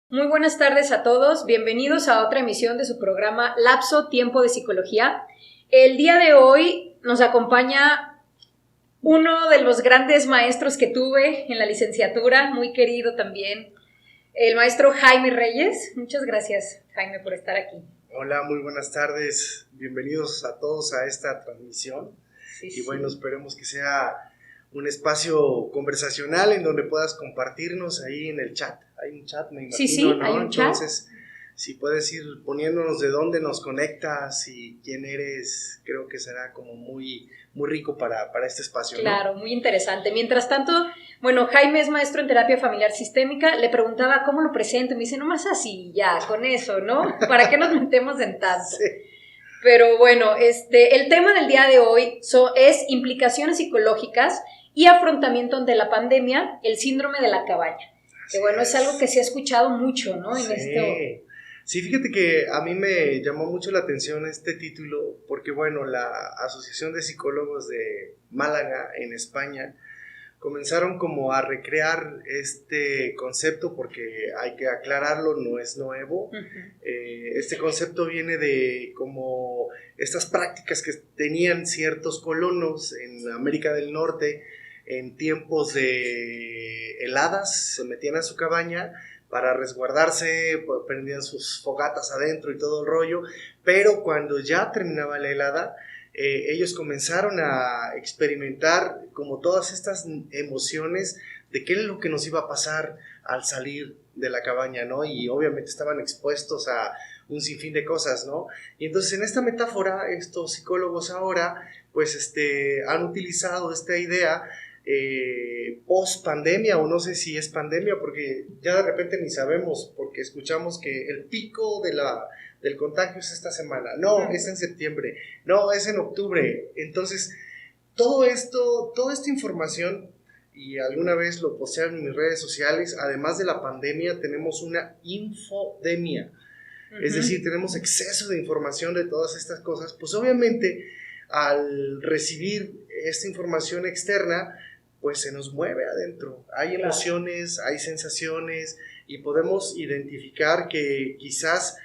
Muy buenas tardes a todos, bienvenidos a otra emisión de su programa Lapso Tiempo de Psicología. El día de hoy nos acompaña uno de los grandes maestros que tuve en la licenciatura, muy querido también, el maestro Jaime Reyes. Muchas gracias, Jaime, por estar aquí. Hola, muy buenas tardes, bienvenidos a todos a esta transmisión. Y bueno, esperemos que sea un espacio conversacional en donde puedas compartirnos ahí en el chat. Hay un chat, me imagino, sí, ¿no? Hay un Entonces, chat. Si puedes ir poniéndonos de dónde nos conectas y quién eres, creo que será como muy rico para este espacio, ¿no? Claro, muy interesante. Mientras tanto, bueno, Jaime es maestro en terapia familiar sistémica. Le preguntaba cómo lo presento y me dice, nomás así, ya, con eso, ¿no? ¿Para qué nos metemos en tanto? Sí. Pero bueno, el tema del día de hoy es implicaciones psicológicas y afrontamiento ante la pandemia, el síndrome de la cabaña. Que bueno, es algo que se ha escuchado mucho, ¿no? Sí. Sí, fíjate que a mí me llamó mucho la atención este título porque, bueno, la Asociación de Psicólogos de Málaga, en España, comenzaron como a recrear este concepto porque hay que aclararlo, no es nuevo. Este concepto viene de como estas prácticas que tenían ciertos colonos en América del Norte en tiempos de heladas, se metían a su cabaña para resguardarse, prendían sus fogatas adentro y todo el rollo, pero cuando ya terminaba la helada, ellos comenzaron a experimentar como todas estas emociones de qué es lo que nos iba a pasar al salir de la cabaña, ¿no? Y obviamente estaban expuestos a un sinfín de cosas, ¿no? Y entonces en esta metáfora, estos psicólogos ahora, pues han utilizado esta idea post pandemia, o no sé si es pandemia, porque ya de repente ni sabemos, porque escuchamos que el pico del contagio es esta semana, no, es en septiembre, no, es en octubre. Entonces, toda esta información, y alguna vez lo postearon en mis redes sociales, además de la pandemia, tenemos una infodemia. Es decir, tenemos exceso de información de todas estas cosas, pues obviamente al recibir esta información externa, pues se nos mueve adentro. Hay emociones, hay sensaciones y podemos identificar que quizás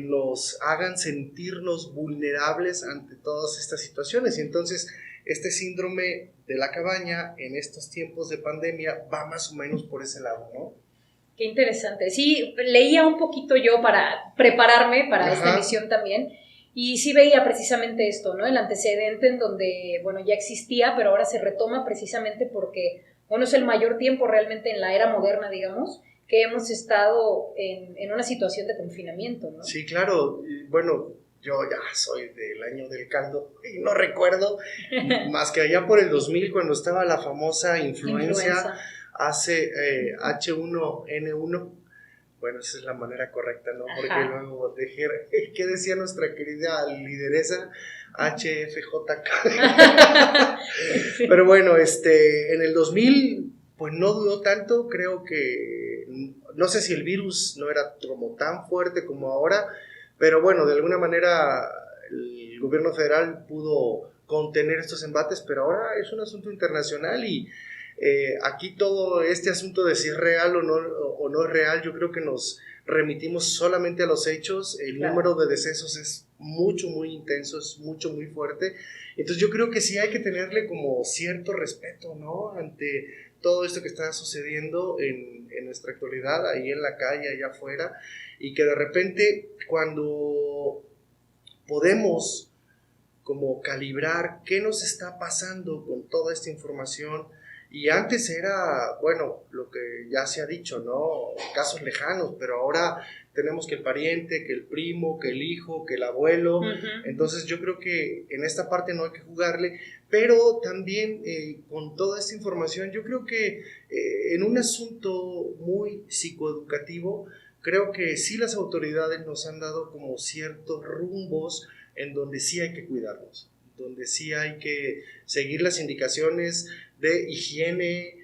nos hagan sentirnos vulnerables ante todas estas situaciones. Y entonces este síndrome de la cabaña en estos tiempos de pandemia va más o menos por ese lado, ¿no? Qué interesante. Sí, leía un poquito yo para prepararme para esta emisión también. Y sí veía precisamente esto, ¿no? El antecedente en donde, bueno, ya existía, pero ahora se retoma precisamente porque, bueno, es el mayor tiempo realmente en la era moderna, digamos, que hemos estado en una situación de confinamiento, ¿no? Sí, claro. Bueno, yo ya soy del año del caldo y no recuerdo más que allá por el 2000 cuando estaba la famosa influencia. Hace H1N1. Bueno, esa es la manera correcta, ¿no? Porque luego dejé, ¿qué decía nuestra querida lideresa? HFJK. Pero bueno, en el 2000, pues no duró tanto, creo que, no sé si el virus no era como tan fuerte como ahora, pero bueno, de alguna manera el gobierno federal pudo contener estos embates, pero ahora es un asunto internacional y aquí todo este asunto de si es real o no es real, yo creo que nos remitimos solamente a los hechos. El número de decesos es mucho, muy intenso, es mucho, muy fuerte. Entonces yo creo que sí hay que tenerle como cierto respeto, ¿no? Ante todo esto que está sucediendo en nuestra actualidad, ahí en la calle, allá afuera, y que de repente cuando podemos como calibrar qué nos está pasando con toda esta información. Y antes era, bueno, lo que ya se ha dicho, ¿no? Casos lejanos, pero ahora tenemos que el pariente, que el primo, que el hijo, que el abuelo. Entonces yo creo que en esta parte no hay que jugarle, pero también con toda esta información, yo creo que en un asunto muy psicoeducativo, creo que sí las autoridades nos han dado como ciertos rumbos en donde sí hay que cuidarnos, donde sí hay que seguir las indicaciones de higiene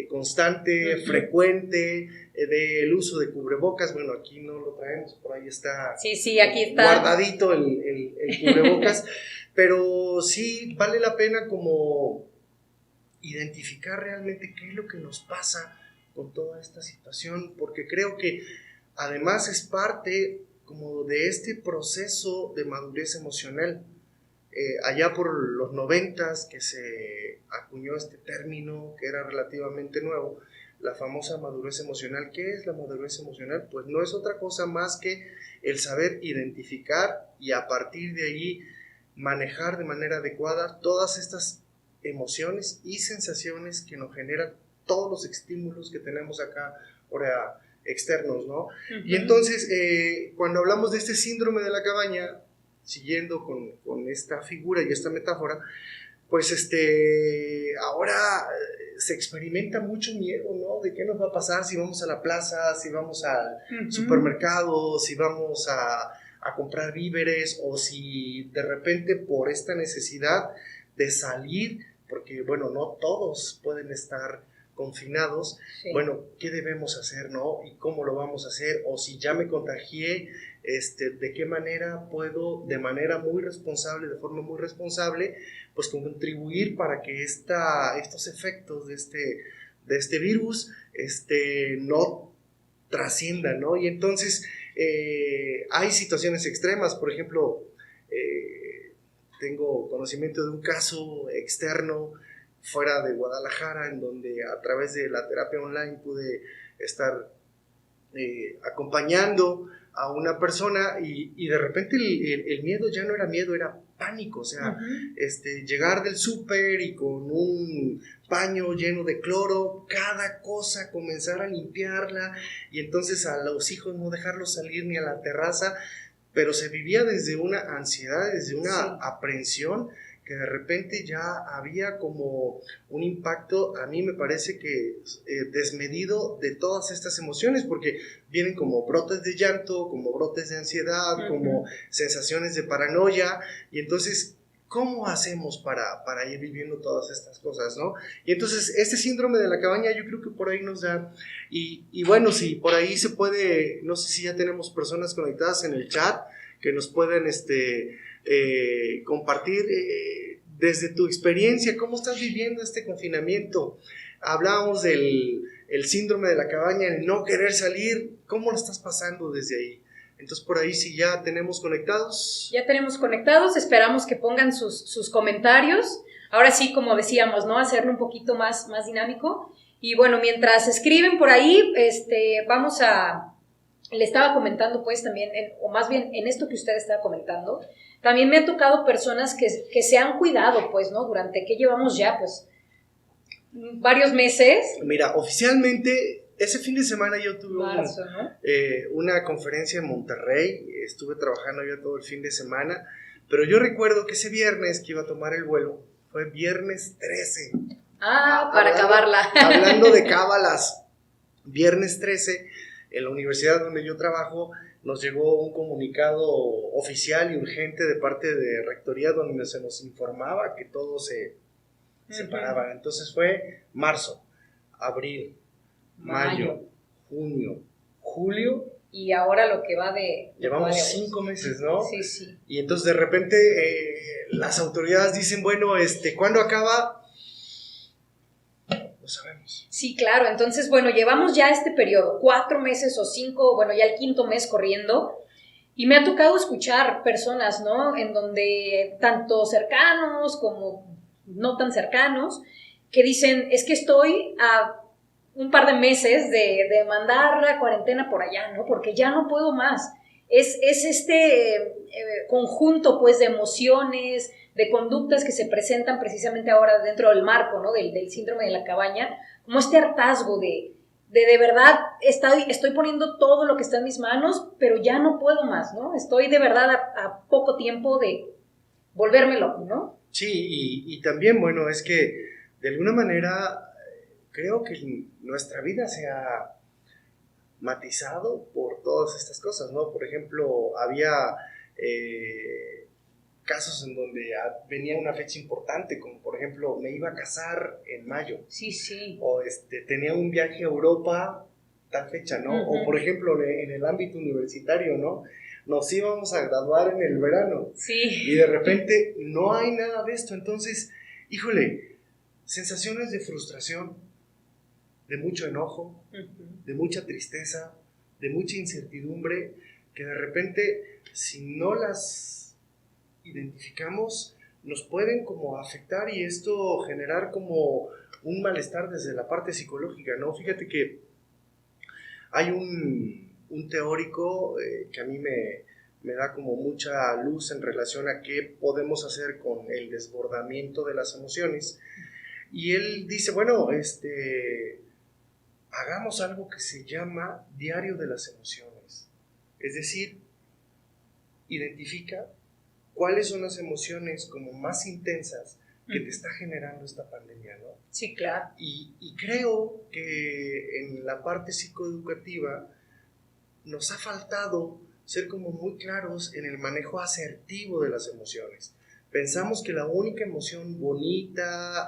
constante, frecuente, del uso de cubrebocas. Bueno, aquí no lo traemos, por ahí está, sí, aquí está guardadito el cubrebocas, pero sí vale la pena como identificar realmente qué es lo que nos pasa con toda esta situación, porque creo que además es parte como de este proceso de madurez emocional. Allá por los 90s que se acuñó este término que era relativamente nuevo, la famosa madurez emocional. ¿Qué es la madurez emocional? Pues no es otra cosa más que el saber identificar y a partir de ahí manejar de manera adecuada todas estas emociones y sensaciones que nos generan todos los estímulos que tenemos acá ahora externos, ¿no? Uh-huh. Y entonces, cuando hablamos de este síndrome de la cabaña, siguiendo con esta figura y esta metáfora, pues ahora se experimenta mucho miedo, ¿no? De qué nos va a pasar si vamos a la plaza, si vamos al uh-huh. supermercado, si vamos a comprar víveres, o si de repente por esta necesidad de salir, porque bueno, no todos pueden estar confinados, sí. Bueno, ¿qué debemos hacer, no? ¿Y cómo lo vamos a hacer? O si ya me contagié, ¿de qué manera puedo, de manera muy responsable, de forma muy responsable, pues contribuir para que estos efectos de este virus no trasciendan, ¿no? Y entonces hay situaciones extremas, por ejemplo, tengo conocimiento de un caso externo fuera de Guadalajara, en donde a través de la terapia online pude estar acompañando a una persona y de repente el miedo ya no era miedo, era pánico, o sea, uh-huh. Llegar del súper y con un paño lleno de cloro, cada cosa comenzar a limpiarla y entonces a los hijos no dejarlos salir ni a la terraza, pero se vivía desde una ansiedad, desde una sí. aprensión, que de repente ya había como un impacto, a mí me parece que desmedido de todas estas emociones, porque vienen como brotes de llanto, como brotes de ansiedad, uh-huh. como sensaciones de paranoia, y entonces, ¿cómo hacemos para ir viviendo todas estas cosas, no? Y entonces, este síndrome de la cabaña yo creo que por ahí nos da, y bueno, sí, por ahí se puede, no sé si ya tenemos personas conectadas en el chat, que nos pueden compartir desde tu experiencia, cómo estás viviendo este confinamiento. Hablábamos del síndrome de la cabaña, el no querer salir, ¿cómo lo estás pasando desde ahí? Entonces por ahí sí ya tenemos conectados. Ya tenemos conectados, esperamos que pongan sus comentarios. Ahora sí, como decíamos, ¿no? Hacerlo un poquito más dinámico. Y bueno, mientras escriben por ahí, vamos a... Le estaba comentando pues también, o más bien en esto que usted estaba comentando, también me han tocado personas que se han cuidado pues, ¿no? Durante, ¿qué llevamos ya? Pues varios meses. Mira, oficialmente, ese fin de semana yo tuve una conferencia en Monterrey, estuve trabajando ya todo el fin de semana, pero yo recuerdo que ese viernes que iba a tomar el vuelo, fue viernes 13. Para acabarla. Hablando de cábalas, viernes 13, en la universidad donde yo trabajo, nos llegó un comunicado oficial y urgente de parte de Rectoría donde se nos informaba que todo se paraba. Entonces fue marzo, abril, mayo, junio, julio. Y ahora lo que va de... Llevamos 5 meses, ¿no? Sí, sí. Y entonces de repente las autoridades dicen, bueno, ¿cuándo acaba? No sabemos. Sí, claro. Entonces, bueno, llevamos ya este periodo, 4 meses o 5, bueno, ya el 5º mes corriendo. Y me ha tocado escuchar personas, ¿no? En donde tanto cercanos como no tan cercanos, que dicen, es que estoy a un par de meses de mandar la cuarentena por allá, ¿no? Porque ya no puedo más. Es este conjunto, pues, de emociones, de conductas que se presentan precisamente ahora dentro del marco, ¿no? del síndrome de la cabaña, como este hartazgo de verdad estoy poniendo todo lo que está en mis manos, pero ya no puedo más, ¿no? Estoy de verdad a poco tiempo de volverme loco, ¿no? Sí, y también, bueno, es que de alguna manera creo que nuestra vida se ha matizado por todas estas cosas, ¿no? Por ejemplo, había casos en donde venía una fecha importante, como por ejemplo, me iba a casar en mayo. Sí, sí. O tenía un viaje a Europa, tal fecha, ¿no? Uh-huh. O por ejemplo, en el ámbito universitario, ¿no? Nos íbamos a graduar en el verano. Sí. Y de repente no hay nada de esto. Entonces, híjole, sensaciones de frustración, de mucho enojo, uh-huh. de mucha tristeza, de mucha incertidumbre, que de repente, si no las identificamos, nos pueden como afectar y esto generar como un malestar desde la parte psicológica, ¿no? Fíjate que hay un teórico que a mí me da como mucha luz en relación a qué podemos hacer con el desbordamiento de las emociones. Y él dice, bueno, hagamos algo que se llama diario de las emociones. Es decir, identifica cuáles son las emociones como más intensas que te está generando esta pandemia, ¿no? Sí, claro. Y creo que en la parte psicoeducativa nos ha faltado ser como muy claros en el manejo asertivo de las emociones. Pensamos que la única emoción bonita,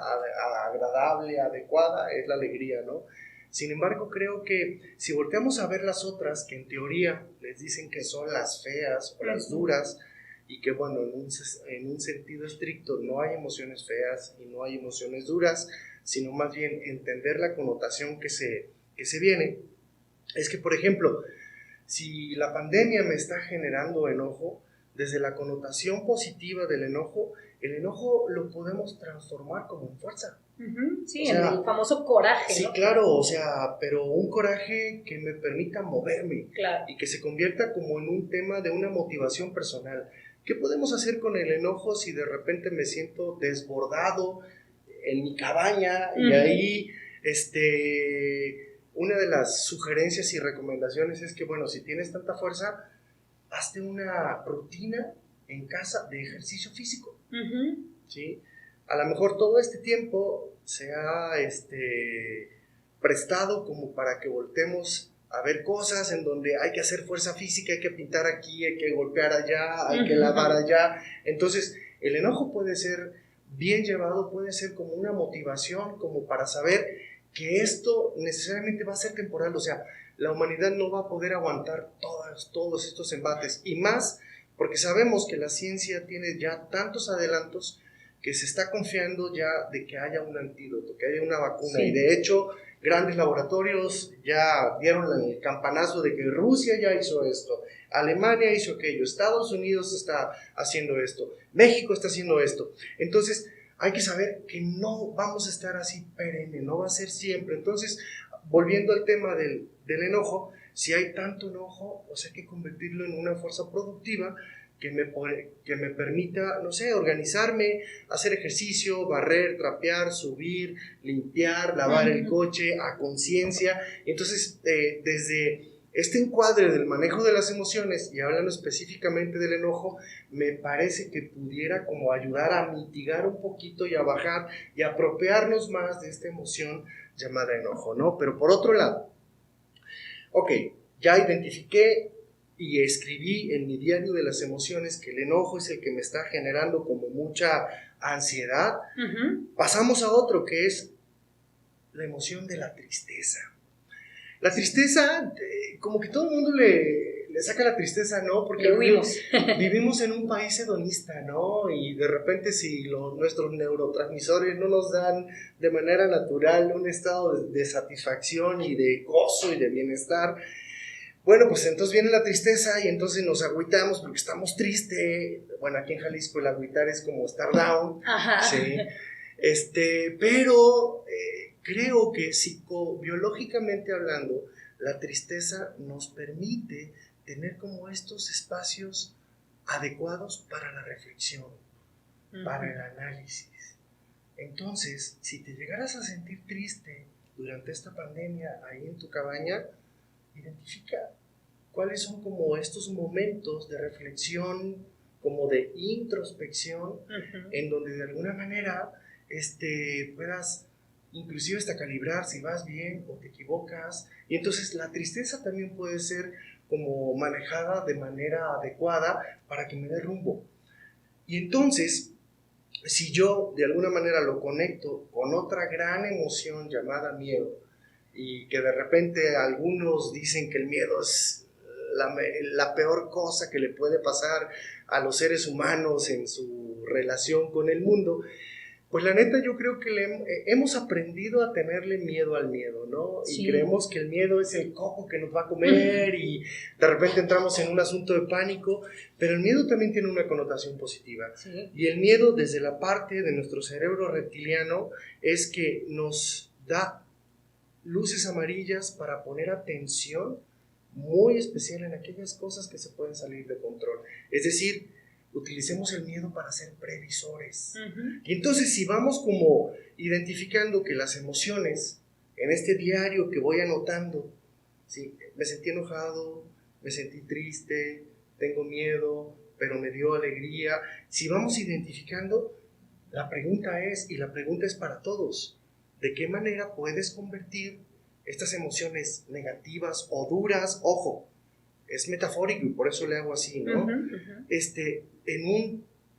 agradable, adecuada es la alegría, ¿no? Sin embargo, creo que si volteamos a ver las otras, que en teoría les dicen que son las feas o las duras, y que bueno, en un sentido estricto no hay emociones feas y no hay emociones duras, sino más bien entender la connotación que se viene, es que, por ejemplo, si la pandemia me está generando enojo, desde la connotación positiva del enojo, el enojo lo podemos transformar como en fuerza. Sí, o sea, el famoso coraje, sí, ¿no? Claro, o sea, pero un coraje que me permita moverme, claro, y que se convierta como en un tema de una motivación personal. ¿Qué podemos hacer con el enojo si de repente me siento desbordado en mi cabaña y ahí, una de las sugerencias y recomendaciones es que, bueno, si tienes tanta fuerza, hazte una rutina en casa de ejercicio físico, ¿sí? A lo mejor todo este tiempo se ha prestado como para que voltemos a ver cosas en donde hay que hacer fuerza física, hay que pintar aquí, hay que golpear allá, hay que lavar allá. Entonces, el enojo puede ser bien llevado, puede ser como una motivación, como para saber que esto necesariamente va a ser temporal, o sea, la humanidad no va a poder aguantar todos estos embates, y más porque sabemos que la ciencia tiene ya tantos adelantos que se está confiando ya de que haya un antídoto, que haya una vacuna, sí. Y de hecho grandes laboratorios ya dieron el campanazo de que Rusia ya hizo esto, Alemania hizo aquello, Estados Unidos está haciendo esto, México está haciendo esto. Entonces hay que saber que no vamos a estar así perenne, no va a ser siempre. Entonces, volviendo al tema del enojo, si hay tanto enojo, pues hay que convertirlo en una fuerza productiva que me permita, no sé, organizarme, hacer ejercicio, barrer, trapear, subir, limpiar, lavar el coche a conciencia. Entonces, desde este encuadre del manejo de las emociones, y hablando específicamente del enojo, me parece que pudiera como ayudar a mitigar un poquito y a bajar y a apropiarnos más de esta emoción llamada enojo, ¿no? Pero por otro lado, ok, ya identifiqué y escribí en mi diario de las emociones que el enojo es el que me está generando como mucha ansiedad. Pasamos a otro, que es la emoción de la tristeza. La tristeza, como que todo el mundo le saca la tristeza, ¿no? Porque vivimos en un país hedonista, ¿no? Y de repente si nuestros neurotransmisores no nos dan de manera natural un estado de satisfacción y de gozo y de bienestar, bueno, pues entonces viene la tristeza y entonces nos agüitamos porque estamos tristes. Bueno, aquí en Jalisco el agüitar es como estar down. Ajá. Sí. Pero creo que psicobiológicamente hablando, la tristeza nos permite tener como estos espacios adecuados para la reflexión, para el análisis. Entonces, si te llegaras a sentir triste durante esta pandemia ahí en tu cabaña, identifica cuáles son como estos momentos de reflexión, como de introspección, en donde de alguna manera puedas inclusive hasta calibrar si vas bien o te equivocas. Y entonces la tristeza también puede ser como manejada de manera adecuada para que me dé rumbo. Y entonces, si yo de alguna manera lo conecto con otra gran emoción llamada miedo, y que de repente algunos dicen que el miedo es la peor cosa que le puede pasar a los seres humanos en su relación con el mundo, Pues la neta yo creo que hemos aprendido a tenerle miedo al miedo, ¿no? Sí. Y creemos que el miedo es el coco que nos va a comer y de repente entramos en un asunto de pánico, pero el miedo también tiene una connotación positiva. Sí. Y el miedo desde la parte de nuestro cerebro reptiliano es que nos da luces amarillas para poner atención muy especial en aquellas cosas que se pueden salir de control. Es decir, utilicemos el miedo para ser previsores. Y entonces si vamos como identificando que las emociones en este diario que voy anotando, ¿sí? Me sentí enojado, me sentí triste, tengo miedo, pero me dio alegría. Si vamos identificando, la pregunta es para todos, ¿de qué manera puedes convertir estas emociones negativas o duras? Ojo, es metafórico y por eso le hago así, ¿no?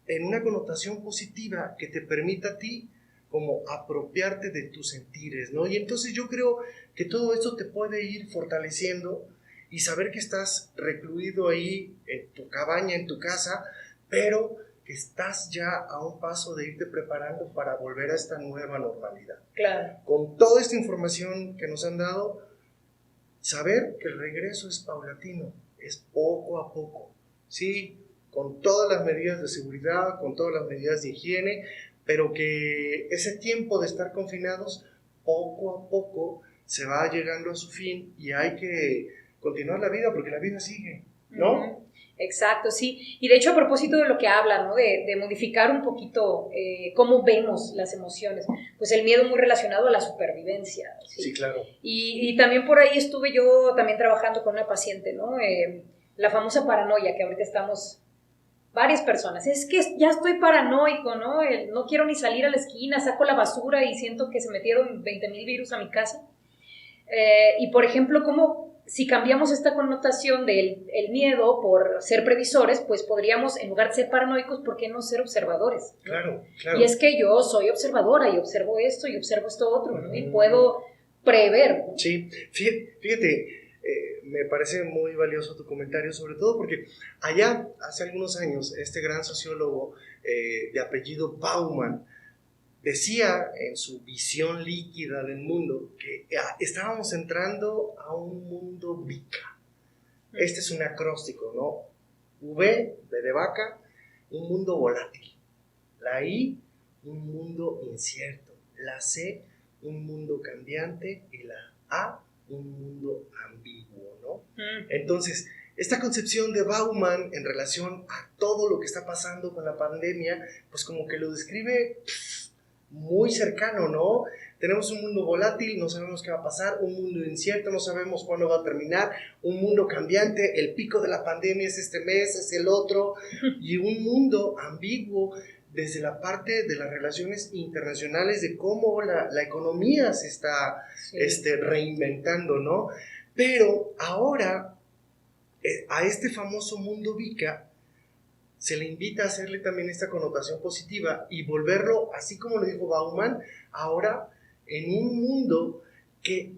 En una connotación positiva que te permita a ti como apropiarte de tus sentires, ¿no? Y entonces yo creo que todo esto te puede ir fortaleciendo y saber que estás recluido ahí en tu cabaña, en tu casa, pero que estás ya a un paso de irte preparando para volver a esta nueva normalidad. Claro. Con toda esta información que nos han dado, saber que el regreso es paulatino, es poco a poco, sí, con todas las medidas de seguridad, con todas las medidas de higiene, pero que ese tiempo de estar confinados, poco a poco se va llegando a su fin y hay que continuar la vida porque la vida sigue, ¿no? Exacto, sí. Y de hecho, a propósito de lo que habla, ¿no? De modificar un poquito cómo vemos las emociones, pues el miedo muy relacionado a la supervivencia. Sí, sí, claro. Y también por ahí estuve yo también trabajando con una paciente, ¿no? La famosa paranoia, que ahorita estamos varias personas. Es que ya estoy paranoico, ¿no? No quiero ni salir a la esquina, saco la basura y siento que se metieron 20,000 virus a mi casa. Y por ejemplo, ¿cómo...? Si cambiamos esta connotación del miedo por ser previsores, pues podríamos, en lugar de ser paranoicos, ¿por qué no ser observadores? Claro, claro. Y es que yo soy observadora y observo esto y observo esto otro, ¿no? Y puedo prever, ¿no? Sí, fíjate, me parece muy valioso tu comentario, sobre todo porque allá, hace algunos años, este gran sociólogo de apellido Bauman, decía en su visión líquida del mundo que estábamos entrando a un mundo VICA. Este es un acróstico, ¿no? V, B de vaca, un mundo volátil. La I, un mundo incierto. La C, un mundo cambiante. Y la A, un mundo ambiguo, ¿no? Entonces, esta concepción de Bauman en relación a todo lo que está pasando con la pandemia, pues como que lo describe muy cercano, ¿no? Tenemos un mundo volátil, no sabemos qué va a pasar, un mundo incierto, no sabemos cuándo va a terminar, un mundo cambiante, el pico de la pandemia es este mes, es el otro, y un mundo ambiguo desde la parte de las relaciones internacionales, de cómo la economía se está reinventando, ¿no? Pero ahora, a este famoso mundo VICA, se le invita a hacerle también esta connotación positiva y volverlo, así como lo dijo Bauman, ahora en un mundo que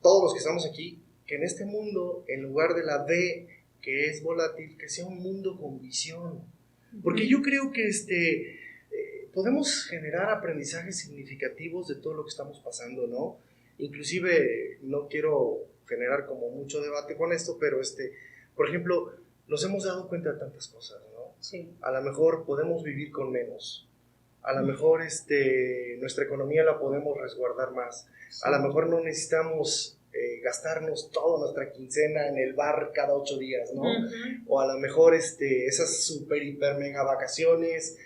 todos los que estamos aquí, que en este mundo, en lugar de la B, que es volátil, que sea un mundo con visión. Porque yo creo que podemos generar aprendizajes significativos de todo lo que estamos pasando, ¿no? Inclusive, no quiero generar como mucho debate con esto, pero por ejemplo, nos hemos dado cuenta de tantas cosas, ¿no? Sí. A lo mejor podemos vivir con menos. A lo mejor nuestra economía la podemos resguardar más. Sí. A lo mejor no necesitamos gastarnos toda nuestra quincena en el bar cada 8 días, ¿no? O a lo mejor esas super, hiper, mega vacaciones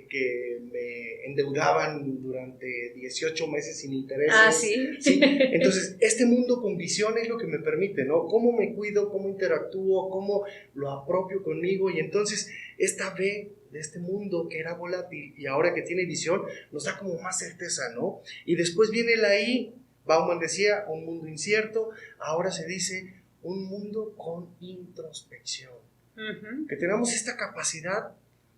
que me endeudaban durante 18 meses sin intereses. Ah, ¿sí? ¿Sí? Entonces, este mundo con visión es lo que me permite, ¿no? Cómo me cuido, cómo interactúo, cómo lo apropio conmigo. Y entonces, esta B de este mundo que era volátil y ahora que tiene visión, nos da como más certeza, ¿no? Y después viene la I, Bauman decía, un mundo incierto, ahora se dice un mundo con introspección. Que tengamos esta capacidad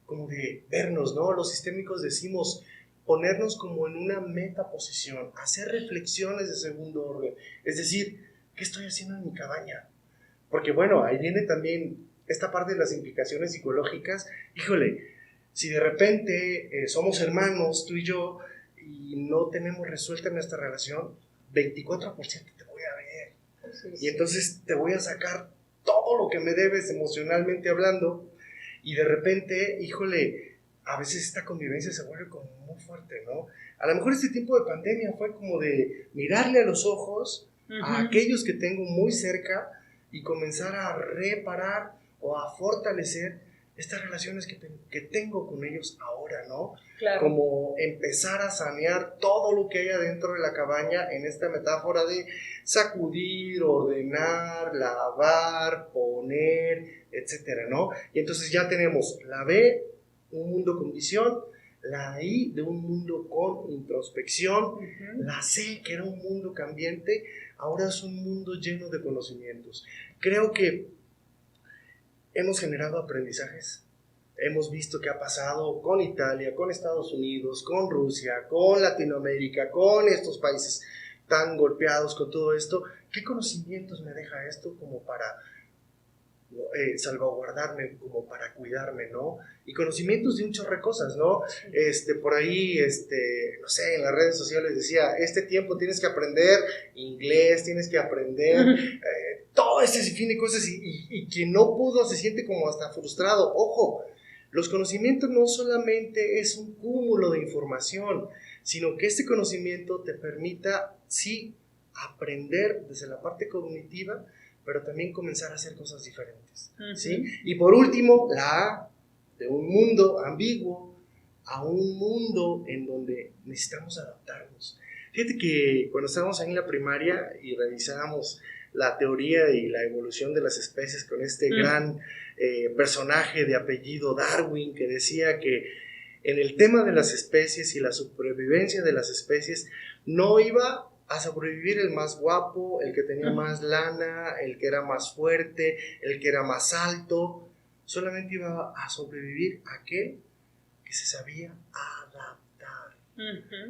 como de vernos, ¿no? Los sistémicos decimos ponernos como en una metaposición, hacer reflexiones de segundo orden, es decir, ¿qué estoy haciendo en mi cabaña? Porque bueno, ahí viene también esta parte de las implicaciones psicológicas. Híjole, Si de repente somos hermanos, tú y yo, y no tenemos resuelta nuestra relación, 24% te voy a ver. Sí. Y entonces te voy a sacar todo lo que me debes emocionalmente hablando, y de repente, híjole, a veces esta convivencia se vuelve como muy fuerte, ¿no? A lo mejor este tiempo de pandemia fue como de mirarle a los ojos a aquellos que tengo muy cerca y comenzar a reparar o a fortalecer estas relaciones que tengo con ellos ahora, ¿no? Claro. Como empezar a sanear todo lo que hay adentro de la cabaña en esta metáfora de sacudir, ordenar, lavar, poner, etcétera, ¿no? Y entonces ya tenemos la B, un mundo con visión, la I, de un mundo con introspección, la C, que era un mundo cambiante, ahora es un mundo lleno de conocimientos. Creo que hemos generado aprendizajes, hemos visto qué ha pasado con Italia, con Estados Unidos, con Rusia, con Latinoamérica, con estos países tan golpeados con todo esto. ¿Qué conocimientos me deja esto como para salvaguardarme, como para cuidarme, ¿no? Y conocimientos de un chorro de cosas, ¿no? Por ahí, no sé, en las redes sociales decía, este tiempo tienes que aprender inglés, tienes que aprender todo este sinfín de cosas, y quien no pudo se siente como hasta frustrado. Ojo, los conocimientos no solamente es un cúmulo de información, sino que este conocimiento te permita, sí, aprender desde la parte cognitiva, pero también comenzar a hacer cosas diferentes, ¿sí? Y por último, la A, de un mundo ambiguo a un mundo en donde necesitamos adaptarnos. Fíjate que cuando estábamos ahí en la primaria y revisábamos la teoría y la evolución de las especies con este gran personaje de apellido Darwin, que decía que en el tema de las especies y la supervivencia de las especies no iba a sobrevivir el más guapo, el que tenía más lana, el que era más fuerte, el que era más alto. Solamente iba a sobrevivir aquel que se sabía adaptar.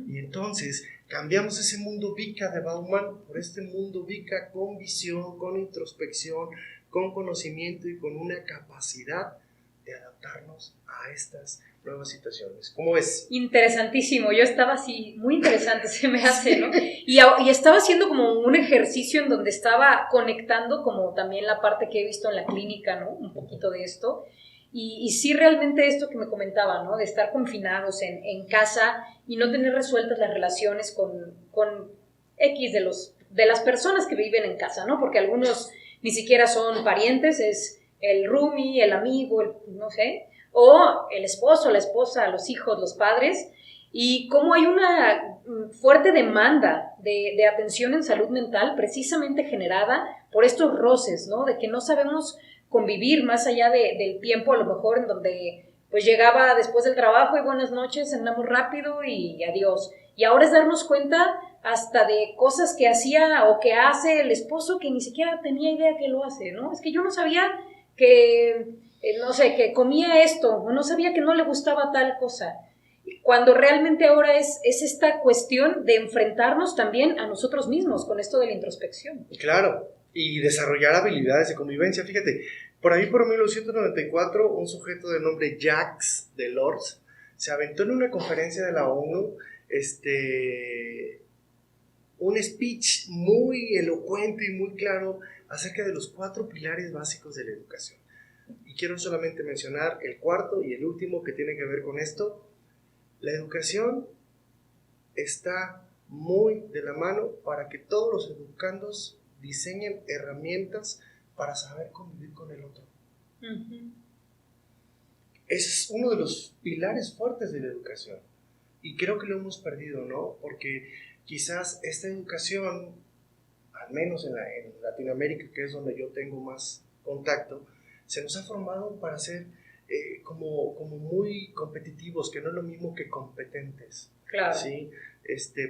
Y entonces cambiamos ese mundo VICA de Bauman por este mundo VICA con visión, con introspección, con conocimiento y con una capacidad de adaptarnos a estas nuevas situaciones. ¿Cómo ves? Interesantísimo, yo estaba así, muy interesante se me hace, ¿no? Y estaba haciendo como un ejercicio en donde estaba conectando como también la parte que he visto en la clínica, ¿no? Un poquito de esto. Y sí, realmente esto que me comentaba, ¿no? De estar confinados en casa y no tener resueltas las relaciones con X de las personas que viven en casa, ¿no? Porque algunos ni siquiera son parientes, es el roomie, el amigo, no sé, o el esposo, la esposa, los hijos, los padres, y cómo hay una fuerte demanda de atención en salud mental precisamente generada por estos roces, ¿no? De que no sabemos convivir más allá del tiempo, a lo mejor en donde pues llegaba después del trabajo y buenas noches, cenamos rápido y adiós. Y ahora es darnos cuenta hasta de cosas que hacía o que hace el esposo que ni siquiera tenía idea que lo hace, ¿no? Es que yo no sabía que, no sé, que comía esto, o no sabía que no le gustaba tal cosa. Cuando realmente ahora es esta cuestión de enfrentarnos también a nosotros mismos con esto de la introspección. Claro, y desarrollar habilidades de convivencia. Fíjate, por ahí por 1994, un sujeto de nombre Jacques Delors se aventó en una conferencia de la ONU un speech muy elocuente y muy claro acerca de los 4 pilares básicos de la educación. Y quiero solamente mencionar el cuarto y el último que tiene que ver con esto. La educación está muy de la mano para que todos los educandos diseñen herramientas para saber convivir con el otro. Es uno de los pilares fuertes de la educación. Y creo que lo hemos perdido, ¿no? Porque quizás esta educación, al menos en Latinoamérica, que es donde yo tengo más contacto, se nos ha formado para ser como muy competitivos, que no es lo mismo que competentes. Claro. ¿Sí?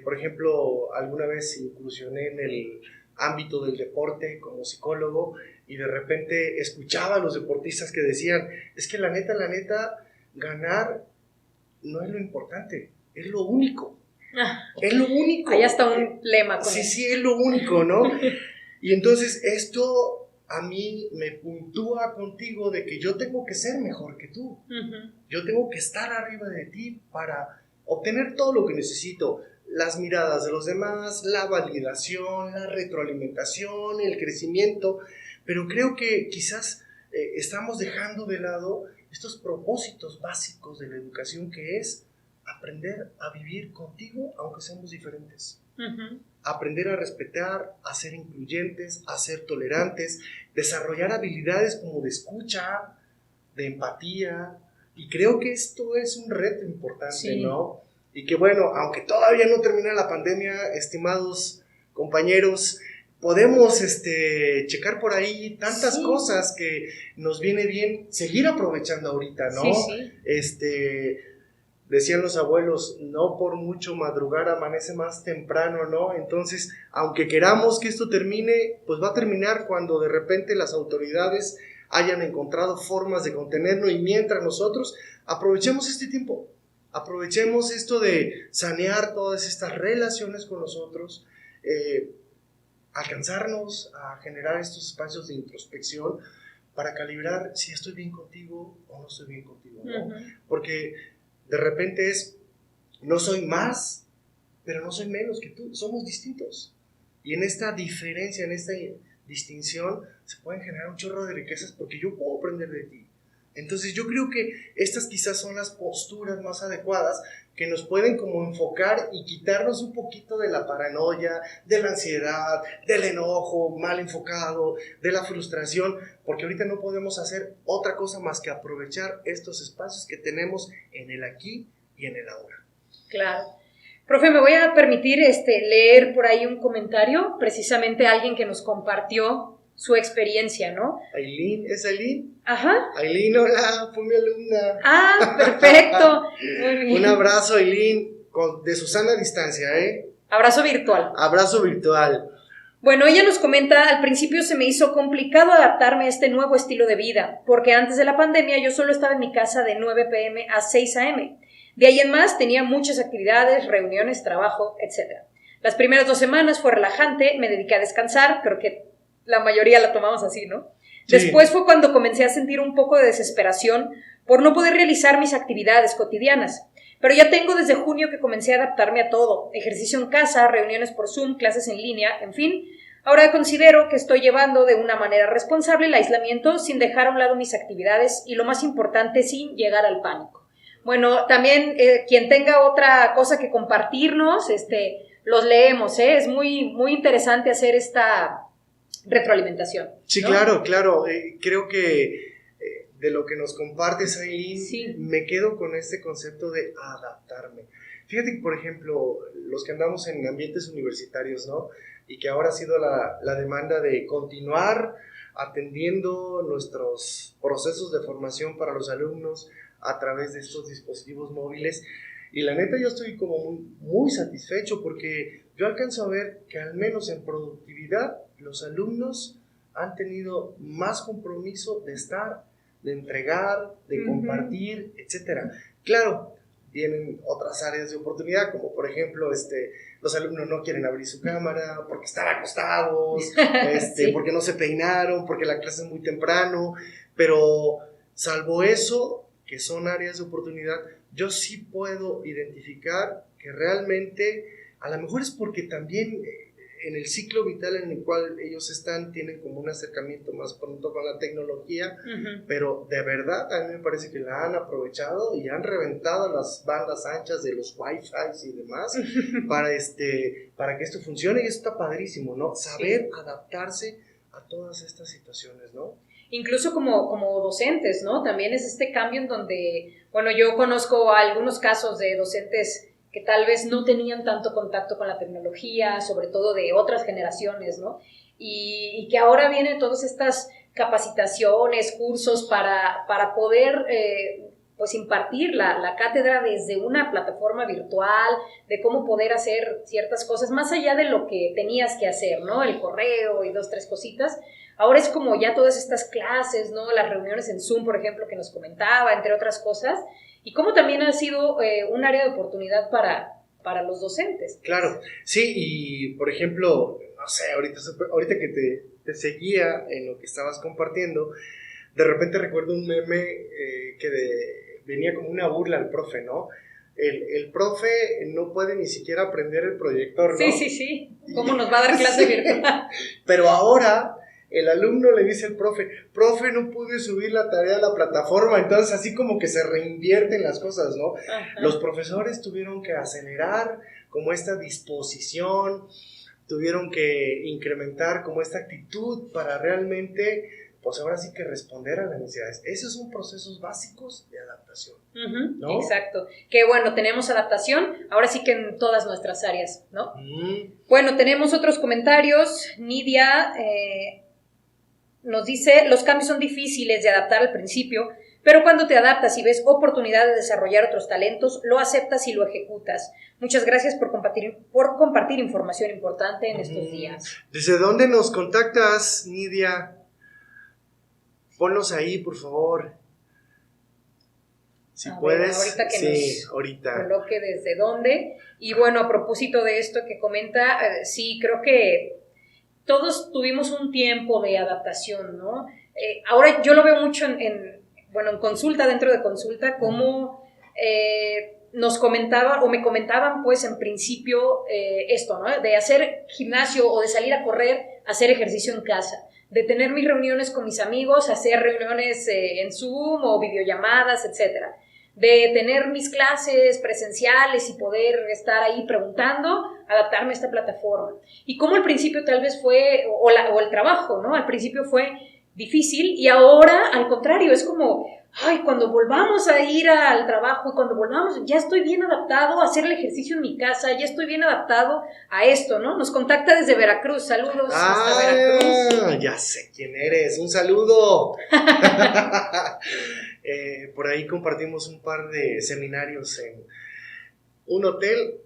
Por ejemplo, alguna vez incursioné en el ámbito del deporte como psicólogo y de repente escuchaba a los deportistas que decían, es que la neta, ganar no es lo importante, es lo único. Es lo único. Hay hasta un lema con sí, es lo único, ¿no? Y entonces esto a mí me puntúa contigo de que yo tengo que ser mejor que tú. Yo tengo que estar arriba de ti para obtener todo lo que necesito. Las miradas de los demás, la validación, la retroalimentación, el crecimiento. Pero creo que quizás estamos dejando de lado estos propósitos básicos de la educación, que es aprender a vivir contigo aunque seamos diferentes. Aprender a respetar, a ser incluyentes, a ser tolerantes, desarrollar habilidades como de escucha, de empatía, y creo que esto es un reto importante, sí, ¿no? Y que bueno, aunque todavía no termina la pandemia, estimados compañeros, podemos checar por ahí tantas cosas que nos viene bien seguir aprovechando ahorita, ¿no? Decían los abuelos, no por mucho madrugar amanece más temprano, ¿no? Entonces, aunque queramos que esto termine, pues va a terminar cuando de repente las autoridades hayan encontrado formas de contenerlo, y mientras nosotros aprovechemos este tiempo, aprovechemos esto de sanear todas estas relaciones con nosotros, alcanzarnos a generar estos espacios de introspección para calibrar si estoy bien contigo o no estoy bien contigo, ¿no? Porque de repente no soy más, pero no soy menos que tú, somos distintos. Y en esta diferencia, en esta distinción, se pueden generar un chorro de riquezas porque yo puedo aprender de ti. Entonces yo creo que estas quizás son las posturas más adecuadas que nos pueden como enfocar y quitarnos un poquito de la paranoia, de la ansiedad, del enojo mal enfocado, de la frustración, porque ahorita no podemos hacer otra cosa más que aprovechar estos espacios que tenemos en el aquí y en el ahora. Claro. Profe, me voy a permitir leer por ahí un comentario, precisamente alguien que nos compartió su experiencia, ¿no? Aileen, ¿es Aileen? Ajá. Aileen, hola, fue mi alumna. Ah, perfecto. Muy bien. Un abrazo, Aileen, de Susana a distancia, ¿eh? Abrazo virtual. Abrazo virtual. Bueno, ella nos comenta, al principio se me hizo complicado adaptarme a este nuevo estilo de vida, porque antes de la pandemia yo solo estaba en mi casa de 9 p.m. a 6 a.m. De ahí en más tenía muchas actividades, reuniones, trabajo, etc. Las primeras 2 semanas fue relajante, me dediqué a descansar, creo que la mayoría la tomamos así, ¿no? Sí. Después fue cuando comencé a sentir un poco de desesperación por no poder realizar mis actividades cotidianas. Pero ya tengo desde junio que comencé a adaptarme a todo. Ejercicio en casa, reuniones por Zoom, clases en línea, en fin. Ahora considero que estoy llevando de una manera responsable el aislamiento sin dejar a un lado mis actividades y, lo más importante, sin llegar al pánico. Bueno, también quien tenga otra cosa que compartirnos, los leemos, ¿eh? Es muy, muy interesante hacer esta retroalimentación, ¿no? Sí, claro. Creo que de lo que nos compartes, Aileen, sí, me quedo con este concepto de adaptarme. Fíjate que, por ejemplo, los que andamos en ambientes universitarios, ¿no? Y que ahora ha sido la demanda de continuar atendiendo nuestros procesos de formación para los alumnos a través de estos dispositivos móviles. Y la neta yo estoy como muy satisfecho porque yo alcanzo a ver que al menos en productividad los alumnos han tenido más compromiso de estar, de entregar, de compartir, etc. Claro, tienen otras áreas de oportunidad, como por ejemplo los alumnos no quieren abrir su cámara porque están acostados, sí, porque no se peinaron, porque la clase es muy temprano, pero salvo eso, que son áreas de oportunidad, yo sí puedo identificar que realmente, a lo mejor es porque también en el ciclo vital en el cual ellos están, tienen como un acercamiento más pronto con la tecnología, pero de verdad a mí me parece que la han aprovechado y han reventado las bandas anchas de los Wi-Fi y demás para que esto funcione, y eso está padrísimo, ¿no? Saber adaptarse a todas estas situaciones, ¿no? Incluso como docentes, ¿no? También es este cambio en donde, bueno, yo conozco algunos casos de docentes que tal vez no tenían tanto contacto con la tecnología, sobre todo de otras generaciones, ¿no? Y que ahora vienen todas estas capacitaciones, cursos para poder pues impartir la cátedra desde una plataforma virtual, de cómo poder hacer ciertas cosas, más allá de lo que tenías que hacer, ¿no? El correo y 2, 3 cositas. Ahora es como ya todas estas clases, ¿no? Las reuniones en Zoom, por ejemplo, que nos comentaba, entre otras cosas, y cómo también ha sido un área de oportunidad para los docentes. Claro, sí, y por ejemplo, no sé, ahorita que te seguía en lo que estabas compartiendo, de repente recuerdo un meme venía como una burla al profe, ¿no? El profe no puede ni siquiera prender el proyector, ¿no? Sí. ¿Cómo nos va a dar clase virtual? Pero ahora el alumno le dice al profe, no pude subir la tarea a la plataforma, entonces así como que se reinvierten las cosas, ¿no? Ajá. Los profesores tuvieron que acelerar como esta disposición, tuvieron que incrementar como esta actitud para realmente, pues ahora sí que responder a las necesidades. Esos son procesos básicos de adaptación, ¿no? Exacto. Que bueno, tenemos adaptación, ahora sí que en todas nuestras áreas, ¿no? Bueno, tenemos otros comentarios. Nidia nos dice, los cambios son difíciles de adaptar al principio, pero cuando te adaptas y ves oportunidad de desarrollar otros talentos, lo aceptas y lo ejecutas. Muchas gracias por compartir información importante en estos días. ¿Desde dónde nos contactas, Nidia? Ponlos ahí, por favor. Si puedes. Ahorita que nos coloque desde dónde. Y bueno, a propósito de esto que comenta, sí, creo que todos tuvimos un tiempo de adaptación, ¿no? Ahora yo lo veo mucho en consulta, dentro de consulta, cómo nos comentaban o me comentaban pues en principio esto, ¿no? De hacer gimnasio o de salir a correr, hacer ejercicio en casa, de tener mis reuniones con mis amigos, hacer reuniones en Zoom o videollamadas, etcétera, de tener mis clases presenciales y poder estar ahí preguntando, adaptarme a esta plataforma. Y como al principio tal vez fue, o el trabajo, ¿no? Al principio fue difícil y ahora al contrario, es como, cuando volvamos a ir al trabajo y cuando volvamos, ya estoy bien adaptado a hacer el ejercicio en mi casa, ya estoy bien adaptado a esto, ¿no? Nos contacta desde Veracruz, saludos hasta Veracruz. Ya sé quién eres, un saludo. Por ahí compartimos un par de seminarios en un hotel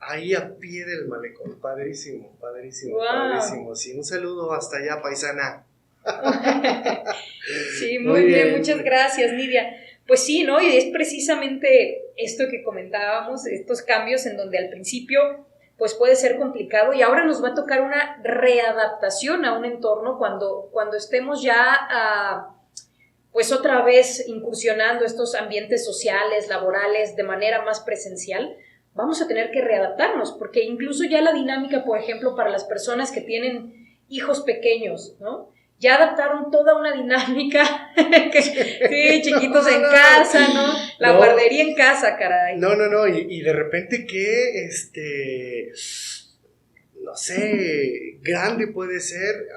ahí a pie del malecón, padrísimo, padrísimo. Sí, un saludo hasta allá, paisana. Sí, muy bien, muchas gracias, Nidia. Pues sí, ¿no? Y es precisamente esto que comentábamos, estos cambios en donde al principio pues puede ser complicado y ahora nos va a tocar una readaptación a un entorno cuando estemos ya pues otra vez incursionando estos ambientes sociales, laborales, de manera más presencial. Vamos a tener que readaptarnos, porque incluso ya la dinámica, por ejemplo, para las personas que tienen hijos pequeños, ¿no? Ya adaptaron toda una dinámica, sí, chiquitos en casa, ¿no? La guardería en casa, caray. No, y de repente que, no sé, grande puede ser,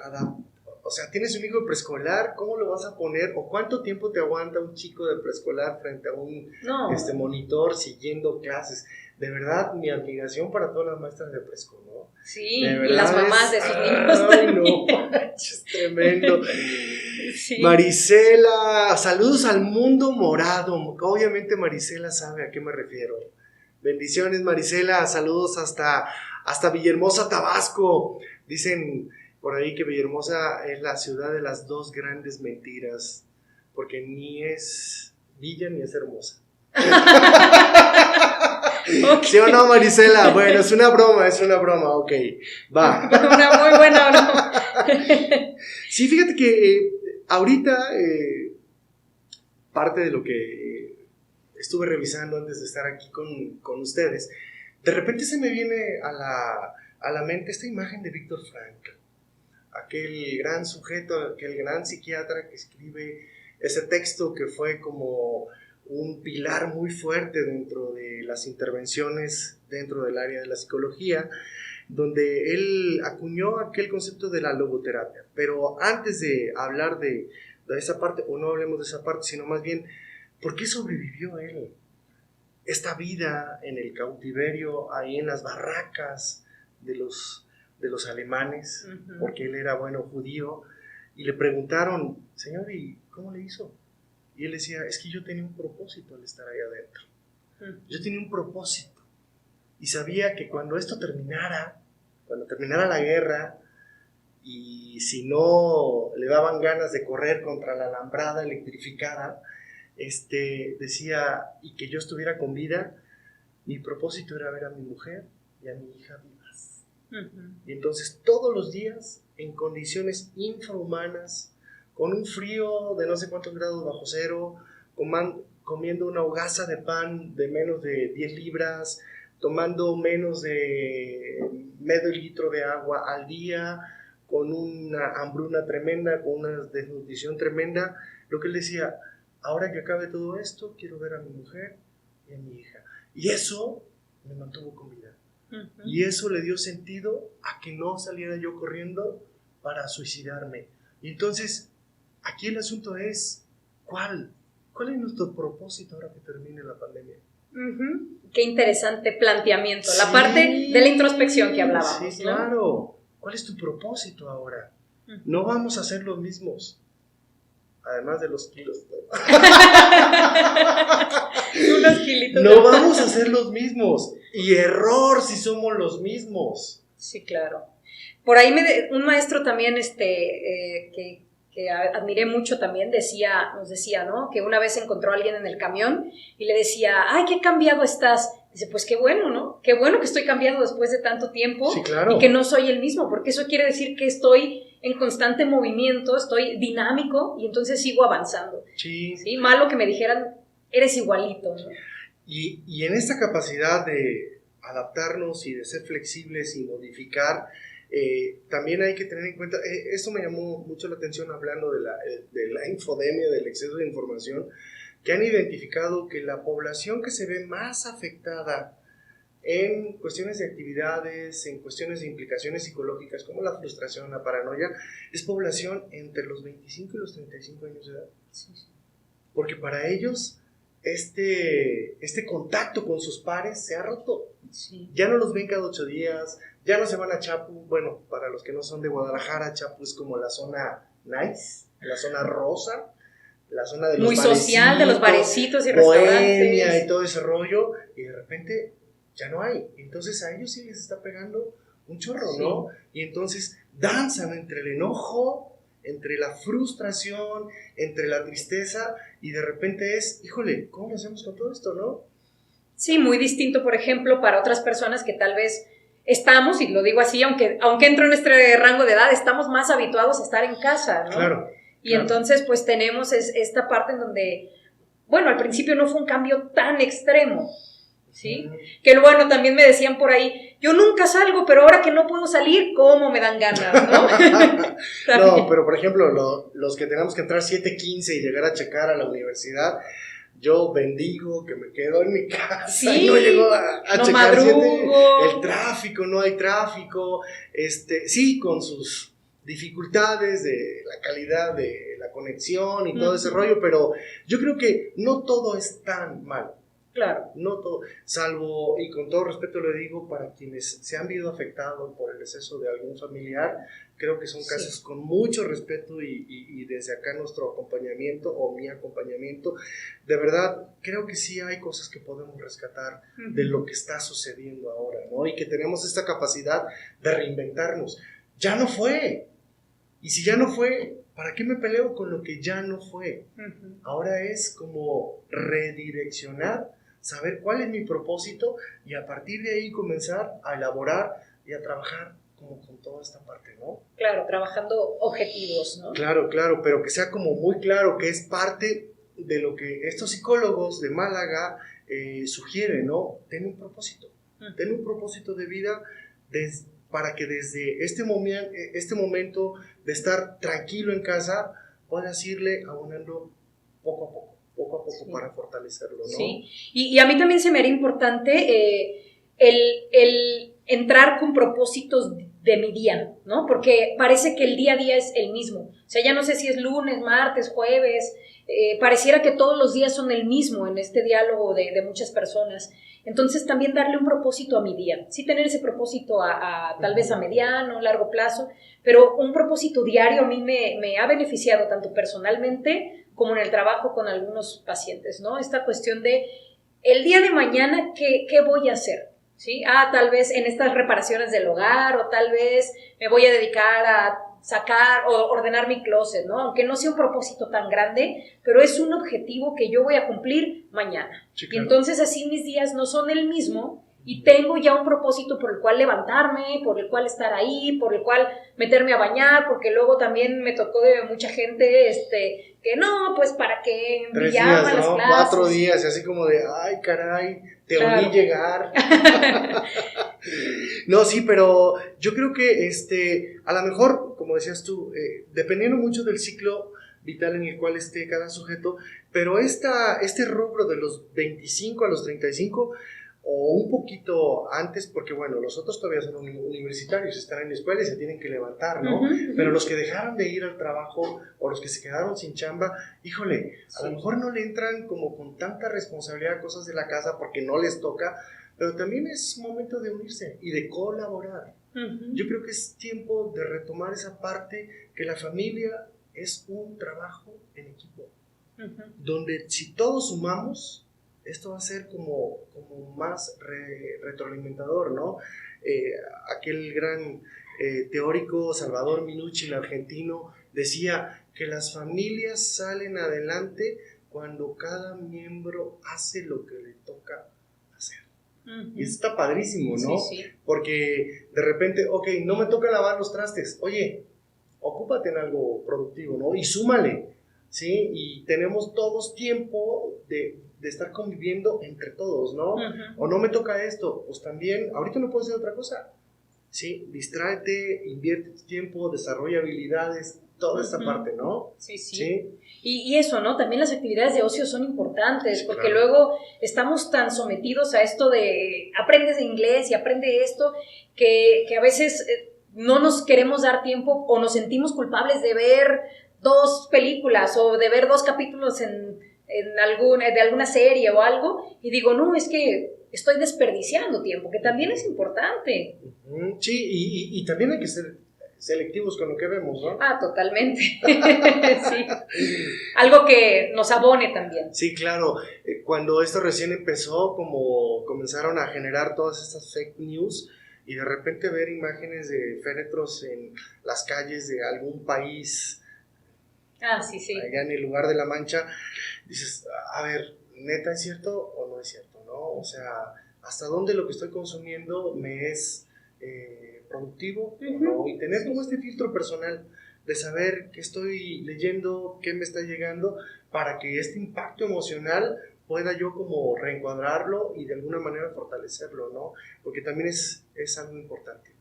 o sea, tienes un hijo de preescolar, ¿cómo lo vas a poner? ¿O cuánto tiempo te aguanta un chico de preescolar frente a un monitor siguiendo clases? De verdad, mi admiración para todas las maestras de preescolar, ¿no? Sí, y las mamás de sus niños también. No, es tremendo. Sí. Marisela, saludos al mundo morado. Obviamente Marisela sabe a qué me refiero. Bendiciones, Marisela, saludos hasta Villahermosa, Tabasco. Dicen por ahí que Villahermosa es la ciudad de las dos grandes mentiras, porque ni es villa ni es hermosa. Okay. ¿Sí o no, Marisela? Bueno, es una broma, ok, va. Una muy buena broma. Sí, fíjate que ahorita parte de lo que estuve revisando antes de estar aquí con ustedes, de repente se me viene a la mente esta imagen de Viktor Frankl, aquel gran sujeto, aquel gran psiquiatra que escribe ese texto que fue como un pilar muy fuerte dentro de las intervenciones dentro del área de la psicología, donde él acuñó aquel concepto de la logoterapia. Pero antes de hablar de esa parte, o no hablemos de esa parte, sino más bien, ¿por qué sobrevivió él? Esta vida en el cautiverio, ahí en las barracas de los alemanes, porque él era, judío, y le preguntaron, señor, ¿y cómo le hizo? Y él decía, es que yo tenía un propósito al estar ahí adentro. Yo tenía un propósito. Y sabía que cuando esto terminara, cuando terminara la guerra, y si no le daban ganas de correr contra la alambrada electrificada, decía, y que yo estuviera con vida, mi propósito era ver a mi mujer y a mi hija vivas. Y entonces todos los días, en condiciones infrahumanas, con un frío de no sé cuántos grados bajo cero, comiendo una hogaza de pan de menos de 10 libras, tomando menos de medio litro de agua al día, con una hambruna tremenda, con una desnutrición tremenda. Lo que él decía, ahora que acabe todo esto, quiero ver a mi mujer y a mi hija. Y eso me mantuvo con vida. Y eso le dio sentido a que no saliera yo corriendo para suicidarme. Y entonces, aquí el asunto es, ¿cuál es nuestro propósito ahora que termine la pandemia? Qué interesante planteamiento. La parte de la introspección que hablábamos. Sí, claro. ¿No? ¿Cuál es tu propósito ahora? No vamos a ser los mismos. Además de los kilos. Unos kilitos. No vamos a ser los mismos. Y error si somos los mismos. Sí, claro. Por ahí un maestro también que admiré mucho también nos decía, ¿no? Que una vez encontró a alguien en el camión y le decía, ¡ay, qué cambiado estás! Dice, pues qué bueno, ¿no? Qué bueno que estoy cambiando después de tanto tiempo. Sí, claro. Y que no soy el mismo, porque eso quiere decir que estoy en constante movimiento, estoy dinámico y entonces sigo avanzando. Sí. ¿Sí? Malo que me dijeran, eres igualito, ¿no? Y en esta capacidad de adaptarnos y de ser flexibles y modificar, también hay que tener en cuenta, esto me llamó mucho la atención hablando de la infodemia, del exceso de información, que han identificado que la población que se ve más afectada en cuestiones de actividades, en cuestiones de implicaciones psicológicas como la frustración, la paranoia, es población entre los 25 y los 35 años de edad. Sí. Porque para ellos este contacto con sus pares se ha roto. Sí. Ya no los ven cada 8 días, ya no se van a Chapu. Bueno, para los que no son de Guadalajara, Chapu es como la zona nice, la zona rosa, la zona de los muy social, de los barecitos y bohemia restaurantes y todo ese rollo, y de repente ya no hay. Entonces a ellos sí les está pegando un chorro, sí, ¿no? Y entonces danzan entre el enojo, entre la frustración, entre la tristeza, y de repente es, híjole, ¿cómo lo hacemos con todo esto, no? Sí, muy distinto, por ejemplo, para otras personas que tal vez estamos, y lo digo así, aunque entro en este rango de edad, estamos más habituados a estar en casa, ¿no? Claro. Y entonces, pues tenemos esta parte en donde, bueno, al principio no fue un cambio tan extremo, ¿sí? Que bueno, también me decían por ahí, yo nunca salgo, pero ahora que no puedo salir, ¿cómo me dan ganas, no? No, pero por ejemplo, los que tenemos que entrar 7:15 y llegar a checar a la universidad, yo bendigo que me quedo en mi casa, sí, y no llego a no checar el tráfico, no hay tráfico, sí, con sus dificultades de la calidad de la conexión y todo ese rollo, pero yo creo que no todo es tan malo. Claro. No todo, salvo, y con todo respeto lo digo, para quienes se han visto afectados por el exceso de algún familiar, creo que son casos con mucho respeto y desde acá nuestro acompañamiento o mi acompañamiento, de verdad, creo que sí hay cosas que podemos rescatar de lo que está sucediendo ahora, ¿no? Y que tenemos esta capacidad de reinventarnos. Ya no fue. Y si ya no fue, ¿para qué me peleo con lo que ya no fue? Ahora es como redireccionar, saber cuál es mi propósito y a partir de ahí comenzar a elaborar y a trabajar como con toda esta parte, ¿no? Claro, trabajando objetivos, ¿no? Claro, pero que sea como muy claro que es parte de lo que estos psicólogos de Málaga sugieren, ¿no? Ten un propósito de vida para que desde este momento de estar tranquilo en casa puedas irle abonando poco a poco para fortalecerlo, ¿no? Sí, y a mí también se me haría importante el entrar con propósitos de mi día, ¿no? Porque parece que el día a día es el mismo. O sea, ya no sé si es lunes, martes, jueves, pareciera que todos los días son el mismo en este diálogo de muchas personas. Entonces también darle un propósito a mi día, sí tener ese propósito tal vez a mediano, largo plazo, pero un propósito diario a mí me ha beneficiado tanto personalmente como en el trabajo con algunos pacientes, ¿no? Esta cuestión de el día de mañana, ¿qué voy a hacer? ¿Sí? Tal vez en estas reparaciones del hogar o tal vez me voy a dedicar a sacar o ordenar mi closet, ¿no? Aunque no sea un propósito tan grande, pero es un objetivo que yo voy a cumplir mañana. Sí, claro. Y entonces así mis días no son el mismo y tengo ya un propósito por el cual levantarme, por el cual estar ahí, por el cual meterme a bañar, porque luego también me tocó de mucha gente que no, pues para qué en 3 pijama días, las ¿no? clases. 4 días, y así como de, ay, caray, te Claro. oí llegar. No, sí, pero yo creo que a lo mejor, como decías tú, dependiendo mucho del ciclo vital en el cual esté cada sujeto, pero este rubro de los 25 a los 35 o un poquito antes, porque bueno, los otros todavía son universitarios, están en la escuela y se tienen que levantar, ¿no? Pero los que dejaron de ir al trabajo o los que se quedaron sin chamba, híjole, a lo mejor no le entran como con tanta responsabilidad a cosas de la casa porque no les toca, pero también es momento de unirse y de colaborar. Yo creo que es tiempo de retomar esa parte que la familia es un trabajo en equipo, donde si todos sumamos, esto va a ser como más retroalimentador, ¿no? Aquel gran teórico Salvador Minuchin, argentino, decía que las familias salen adelante cuando cada miembro hace lo que le toca hacer. Y eso está padrísimo, ¿no? Sí, sí. Porque de repente, ok, no me toca lavar los trastes, oye, ocúpate en algo productivo, ¿no? Y súmale, ¿sí? Y tenemos todos tiempo de estar conviviendo entre todos, ¿no? O no me toca esto, pues también, ahorita no puedo hacer otra cosa, ¿sí? Distráete, invierte tu tiempo, desarrolla habilidades, toda esta parte, ¿no? Sí, sí. ¿Sí? Y eso, ¿no? También las actividades de ocio son importantes, porque Claro. luego estamos tan sometidos a esto de aprendes de inglés y aprende esto, que a veces no nos queremos dar tiempo o nos sentimos culpables de ver 2 películas o de ver 2 capítulos de alguna serie o algo, y digo, no, es que estoy desperdiciando tiempo, que también es importante. Sí, y también hay que ser selectivos con lo que vemos, ¿no? Ah, totalmente. Sí. Algo que nos abone también. Sí, claro. Cuando esto recién empezó, como comenzaron a generar todas estas fake news y de repente ver imágenes de féretros en las calles de algún país, Sí, sí. allá en el lugar de la Mancha, dices, a ver, ¿neta es cierto o no es cierto, no? O sea, ¿hasta dónde lo que estoy consumiendo me es productivo o no? Y tener como este filtro personal de saber qué estoy leyendo, qué me está llegando, para que este impacto emocional pueda yo como reencuadrarlo y de alguna manera fortalecerlo, ¿no? Porque también es algo importante.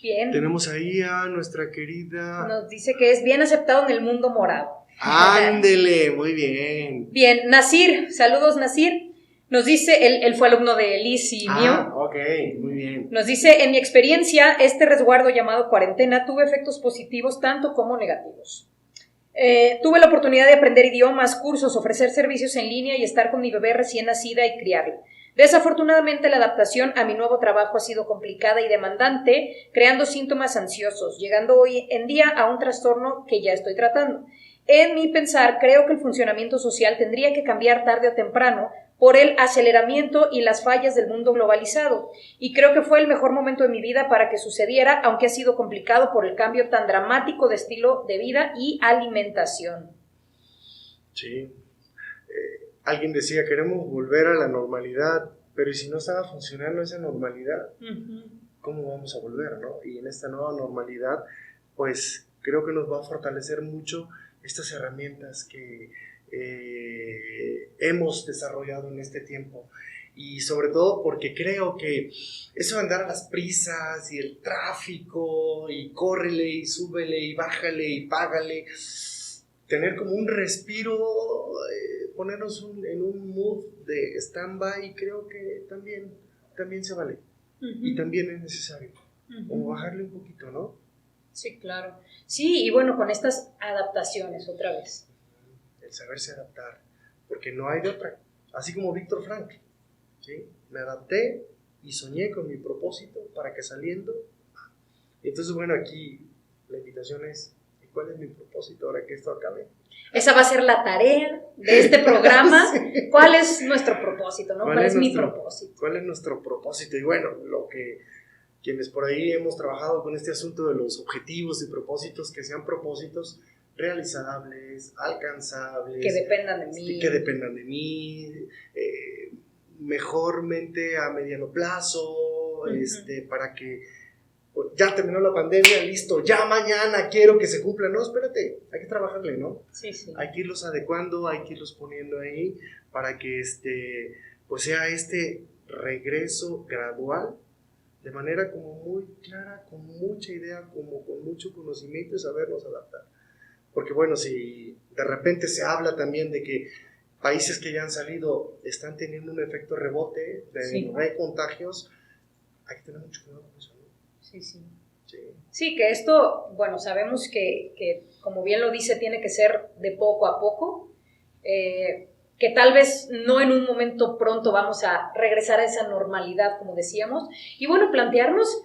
Bien. Tenemos ahí a nuestra querida... Nos dice que es bien aceptado en el mundo morado. ¡Ándele! Muy bien. Bien, Nasir, saludos Nasir. Nos dice, él fue alumno de Liz y mío. Ok, muy bien. Nos dice, en mi experiencia, este resguardo llamado cuarentena tuvo efectos positivos tanto como negativos. Tuve la oportunidad de aprender idiomas, cursos, ofrecer servicios en línea y estar con mi bebé recién nacida y criarla. Desafortunadamente, la adaptación a mi nuevo trabajo ha sido complicada y demandante, creando síntomas ansiosos, llegando hoy en día a un trastorno que ya estoy tratando. En mi pensar, creo que el funcionamiento social tendría que cambiar tarde o temprano por el aceleramiento y las fallas del mundo globalizado, y creo que fue el mejor momento de mi vida para que sucediera, aunque ha sido complicado por el cambio tan dramático de estilo de vida y alimentación. Sí. Alguien decía, queremos volver a la normalidad, pero ¿y si no estaba funcionando esa normalidad? ¿Cómo vamos a volver, no? Y en esta nueva normalidad, pues creo que nos va a fortalecer mucho estas herramientas que hemos desarrollado en este tiempo. Y sobre todo porque creo que eso de andar a las prisas y el tráfico y córrele y súbele y bájale y págale, tener como un respiro, ponernos en un mood de stand-by, creo que también se vale. Y también es necesario, como bajarle un poquito, ¿no? Sí, claro. Sí, y bueno, con estas adaptaciones otra vez. El saberse adaptar, porque no hay de otra. Así como Víctor Frank, ¿sí? Me adapté y soñé con mi propósito para que saliendo. Entonces, bueno, aquí la invitación es, ¿y cuál es mi propósito ahora que esto acabe? Esa va a ser la tarea de este programa. Sí. ¿Cuál es nuestro propósito, no? ¿Cuál es mi propósito? ¿Cuál es nuestro propósito? Y bueno, lo que quienes por ahí hemos trabajado con este asunto de los objetivos y propósitos, que sean propósitos realizables, alcanzables, que dependan de mí. Que dependan de mí, mejormente a mediano plazo, para que ya terminó la pandemia, listo, ya mañana quiero que se cumpla. No, espérate, hay que trabajarle, ¿no? Sí, sí. Hay que irlos adecuando, hay que irlos poniendo ahí para que pues sea regreso gradual, de manera como muy clara, con mucha idea, como con mucho conocimiento y sabernos adaptar. Porque bueno, si de repente se habla también de que países que ya han salido están teniendo un efecto rebote de recontagios, hay que tener mucho cuidado con eso, ¿no? Sí, sí. Sí. Sí, que esto, bueno, sabemos que como bien lo dice, tiene que ser de poco a poco, que tal vez no en un momento pronto vamos a regresar a esa normalidad, como decíamos, y bueno, plantearnos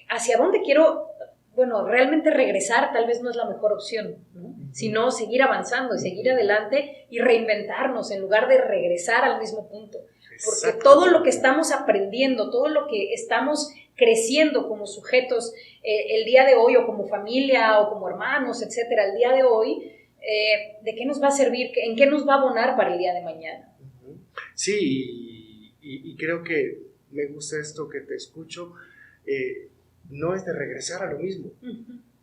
hacia dónde quiero, bueno, realmente regresar tal vez no es la mejor opción, ¿no? Sino seguir avanzando y seguir adelante y reinventarnos en lugar de regresar al mismo punto. Porque todo lo que estamos aprendiendo, todo lo que estamos creciendo como sujetos el día de hoy, o como familia, o como hermanos, etcétera, el día de hoy, ¿de qué nos va a servir? ¿En qué nos va a abonar para el día de mañana? Sí, y creo que me gusta esto que te escucho. No es de regresar a lo mismo,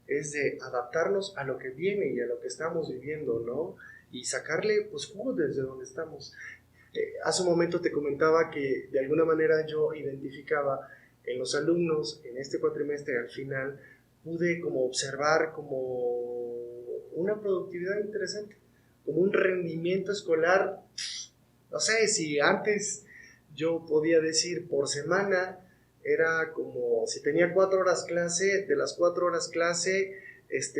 es de adaptarnos a lo que viene y a lo que estamos viviendo, ¿no? Y sacarle, pues, jugo desde donde estamos. Hace un momento te comentaba que de alguna manera yo identificaba en los alumnos en este cuatrimestre, al final pude como observar como una productividad interesante, como un rendimiento escolar. No sé, si antes yo podía decir por semana era como si tenía 4 horas clase, de las 4 horas clase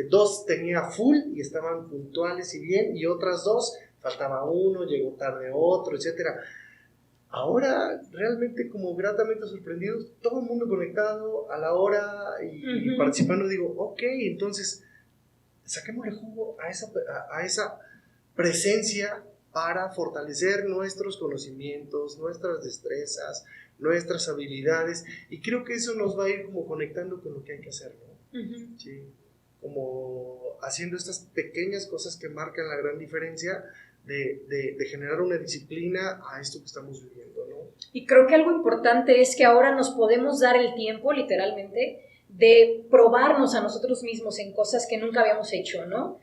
2 tenía full y estaban puntuales y bien, y otras 2 faltaba uno, llegó tarde otro, etcétera. Ahora, realmente como gratamente sorprendidos, todo el mundo conectado a la hora y participando, digo, ok, entonces saquémosle jugo a esa presencia para fortalecer nuestros conocimientos, nuestras destrezas, nuestras habilidades, y creo que eso nos va a ir como conectando con lo que hay que hacer, ¿no? Sí, como haciendo estas pequeñas cosas que marcan la gran diferencia de generar una disciplina a esto que estamos viviendo, ¿no? Y creo que algo importante es que ahora nos podemos dar el tiempo, literalmente, de probarnos a nosotros mismos en cosas que nunca habíamos hecho, ¿no?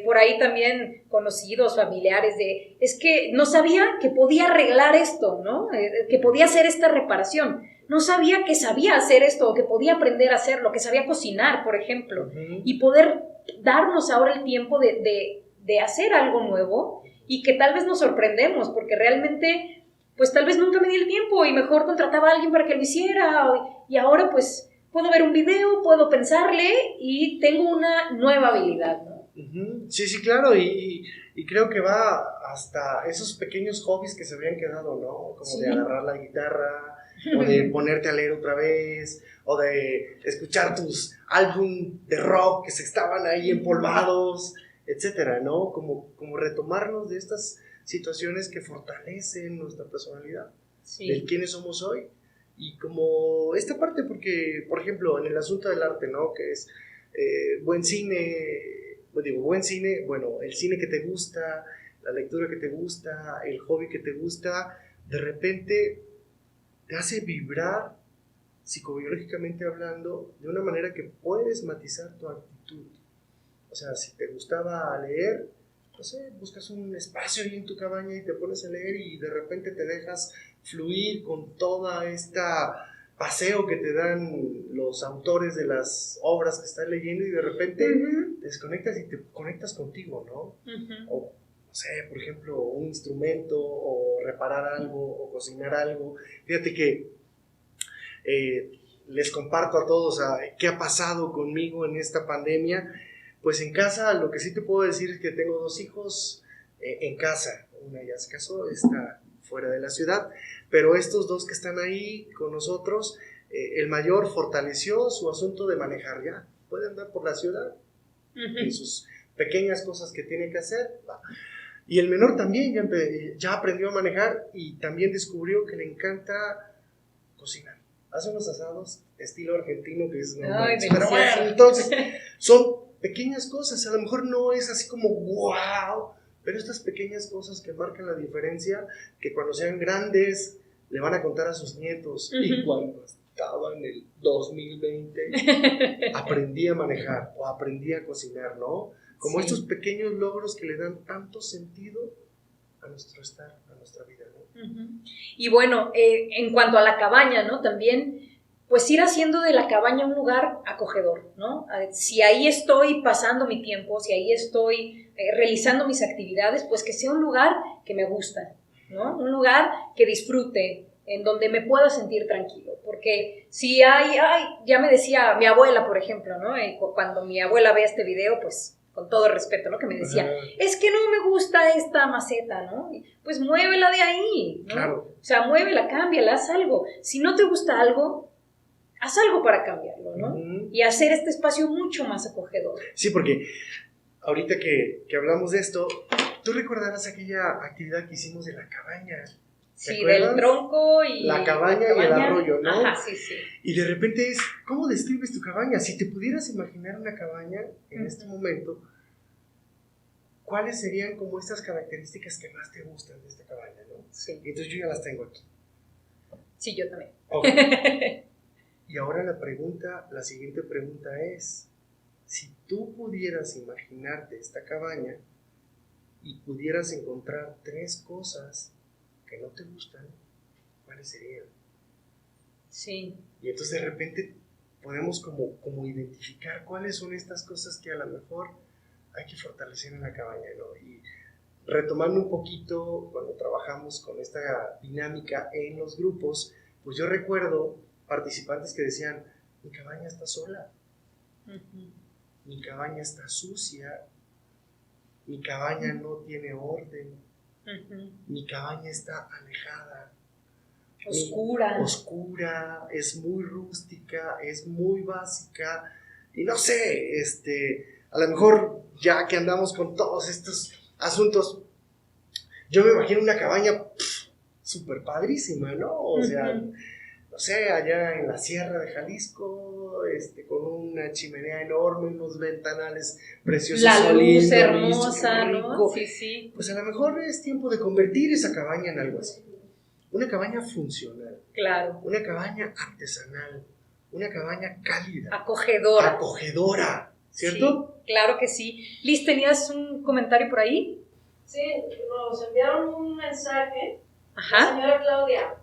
Por ahí también conocidos, familiares, es que no sabía que podía arreglar esto, ¿no? Que podía hacer esta reparación. No sabía que sabía hacer esto, o que podía aprender a hacerlo, que sabía cocinar, por ejemplo. Y poder darnos ahora el tiempo de hacer algo nuevo, y que tal vez nos sorprendemos, porque realmente, pues tal vez nunca me di el tiempo y mejor contrataba a alguien para que lo hiciera, y ahora pues puedo ver un video, puedo pensarle y tengo una nueva habilidad, ¿no? Sí, sí, claro, y creo que va hasta esos pequeños hobbies que se habían quedado, ¿no? Como de agarrar la guitarra, o de ponerte a leer otra vez, o de escuchar tus álbum de rock que se estaban ahí empolvados, etcétera, ¿no? Como retomarnos de estas situaciones que fortalecen nuestra personalidad, de quiénes somos hoy, y como esta parte, porque, por ejemplo, en el asunto del arte, ¿no? Que es buen cine, bueno, el cine que te gusta, la lectura que te gusta, el hobby que te gusta, de repente te hace vibrar, psicobiológicamente hablando, de una manera que puedes matizar tu actitud. O sea, si te gustaba leer, no sé, buscas un espacio ahí en tu cabaña y te pones a leer, y de repente te dejas fluir con toda esta paseo que te dan los autores de las obras que estás leyendo, y de repente te desconectas y te conectas contigo, ¿no? O, no sé, por ejemplo, un instrumento, o reparar algo, o cocinar algo. Fíjate que les comparto a todos qué ha pasado conmigo en esta pandemia. Pues en casa, lo que sí te puedo decir es que tengo 2 hijos en casa. Una ya se casó, está fuera de la ciudad, pero estos 2 que están ahí con nosotros, el mayor fortaleció su asunto de manejar, ya puede andar por la ciudad en sus pequeñas cosas que tiene que hacer, ¿va? Y el menor también ya aprendió a manejar, y también descubrió que le encanta cocinar. Hace unos asados estilo argentino que es normal. Pero bueno, entonces son pequeñas cosas, a lo mejor no es así como wow, pero estas pequeñas cosas que marcan la diferencia, que cuando sean grandes le van a contar a sus nietos. Uh-huh. Y cuando estaba en el 2020, aprendí a manejar o aprendí a cocinar, ¿no? Como estos pequeños logros que le dan tanto sentido a nuestro estar, a nuestra vida, ¿no? Uh-huh. Y bueno, en cuanto a la cabaña, ¿no? También, pues ir haciendo de la cabaña un lugar acogedor, ¿no? Si ahí estoy pasando mi tiempo, si ahí estoy realizando mis actividades, pues que sea un lugar que me gusta, ¿no? Un lugar que disfrute, en donde me pueda sentir tranquilo, porque si ya me decía mi abuela, por ejemplo, ¿no? Cuando mi abuela ve este video, pues con todo respeto, ¿no? Que me decía, es que no me gusta esta maceta, ¿no? Pues muévela de ahí, ¿no? Claro. O sea, muévela, cámbiala, haz algo. Si no te gusta algo, haz algo para cambiarlo, ¿no? Uh-huh. Y hacer este espacio mucho más acogedor. Sí, porque ahorita que hablamos de esto, tú recordarás aquella actividad que hicimos de la cabaña. Sí, del tronco y la cabaña y el arroyo, ¿no? Ajá, sí, sí. Y de repente es, ¿cómo describes tu cabaña? Si te pudieras imaginar una cabaña en uh-huh. este momento, ¿cuáles serían como estas características que más te gustan de esta cabaña, ¿no? Sí. Entonces yo ya las tengo aquí. Sí, yo también. Okay. Y ahora la siguiente pregunta es, si tú pudieras imaginarte esta cabaña y pudieras encontrar 3 cosas que no te gustan, ¿cuáles serían? Sí. Y entonces de repente podemos como identificar cuáles son estas cosas que a lo mejor hay que fortalecer en la cabaña, ¿no? Y retomando un poquito cuando trabajamos con esta dinámica en los grupos, pues yo recuerdo participantes que decían, mi cabaña está sola, uh-huh. mi cabaña está sucia, mi cabaña no tiene orden, uh-huh. mi cabaña está alejada, oscura, es muy rústica, es muy básica, y no sé, a lo mejor ya que andamos con todos estos asuntos, yo me imagino una cabaña súper padrísima, ¿no? O sea, uh-huh. no sé, allá en la sierra de Jalisco, con una chimenea enorme, unos ventanales preciosos. La luz hermosa, ¿no? Sí, sí. Pues a lo mejor es tiempo de convertir esa cabaña en algo así. Una cabaña funcional. Claro. Una cabaña artesanal. Una cabaña cálida. Acogedora. ¿Cierto? Sí, claro que sí. Liz, ¿tenías un comentario por ahí? Sí, nos enviaron un mensaje. Ajá. La señora Claudia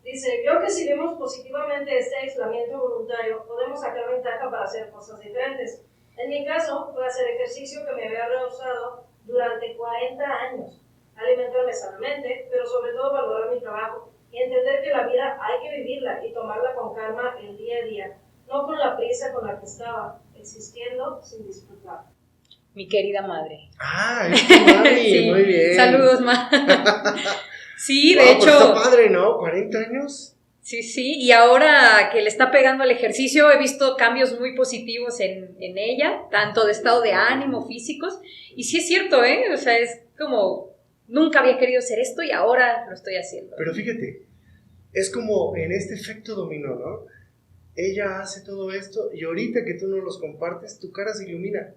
dice, creo que si vemos positivamente este aislamiento voluntario, podemos sacar ventaja para hacer cosas diferentes. En mi caso, fue hacer ejercicio que me había rehusado durante 40 años, alimentarme sanamente, pero sobre todo valorar mi trabajo y entender que la vida hay que vivirla y tomarla con calma el día a día, no con la prisa con la que estaba, existiendo sin disfrutar. Mi querida madre. Ah, es tu mami, sí. Muy bien. Saludos, ma. Sí, de hecho. Pues está padre, ¿no? 40 años. Sí, y ahora que le está pegando al ejercicio, he visto cambios muy positivos en ella, tanto de estado de ánimo, físicos, y sí es cierto, o sea, es como, nunca había querido hacer esto y ahora lo estoy haciendo. Pero fíjate, es como en este efecto dominó, ¿no? Ella hace todo esto y ahorita que tú no los compartes, tu cara se ilumina.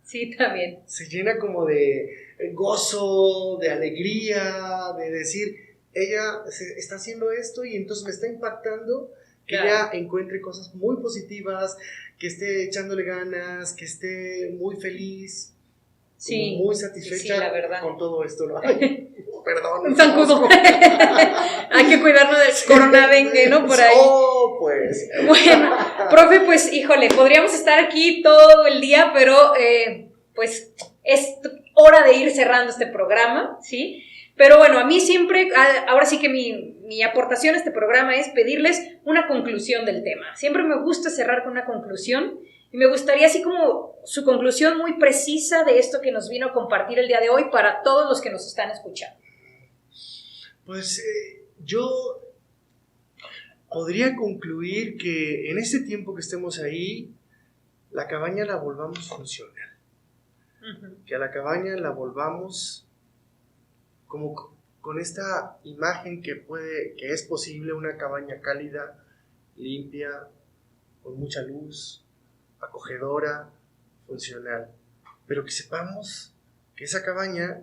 Sí, también. Se llena como de gozo, de alegría, de decir, ella está haciendo esto y entonces me está impactando que ella encuentre cosas muy positivas, que esté echándole ganas, que esté muy feliz, sí, muy satisfecha sí, la verdad. Con todo esto, ¿no? Ay, perdón. Un zancudo. Hay que cuidarnos del coronavirus, ¿no? Por ahí. Oh, pues. Bueno, profe, pues, híjole, podríamos estar aquí todo el día, pero pues es hora de ir cerrando este programa, ¿sí? Pero bueno, a mí siempre, ahora sí que mi aportación a este programa es pedirles una conclusión del tema. Siempre me gusta cerrar con una conclusión y me gustaría así como su conclusión muy precisa de esto que nos vino a compartir el día de hoy para todos los que nos están escuchando. Pues yo podría concluir que en este tiempo que estemos ahí, la cabaña la volvamos funcional. Uh-huh. Que a la cabaña la volvamos como con esta imagen que es posible una cabaña cálida, limpia, con mucha luz, acogedora, funcional. Pero que sepamos que esa cabaña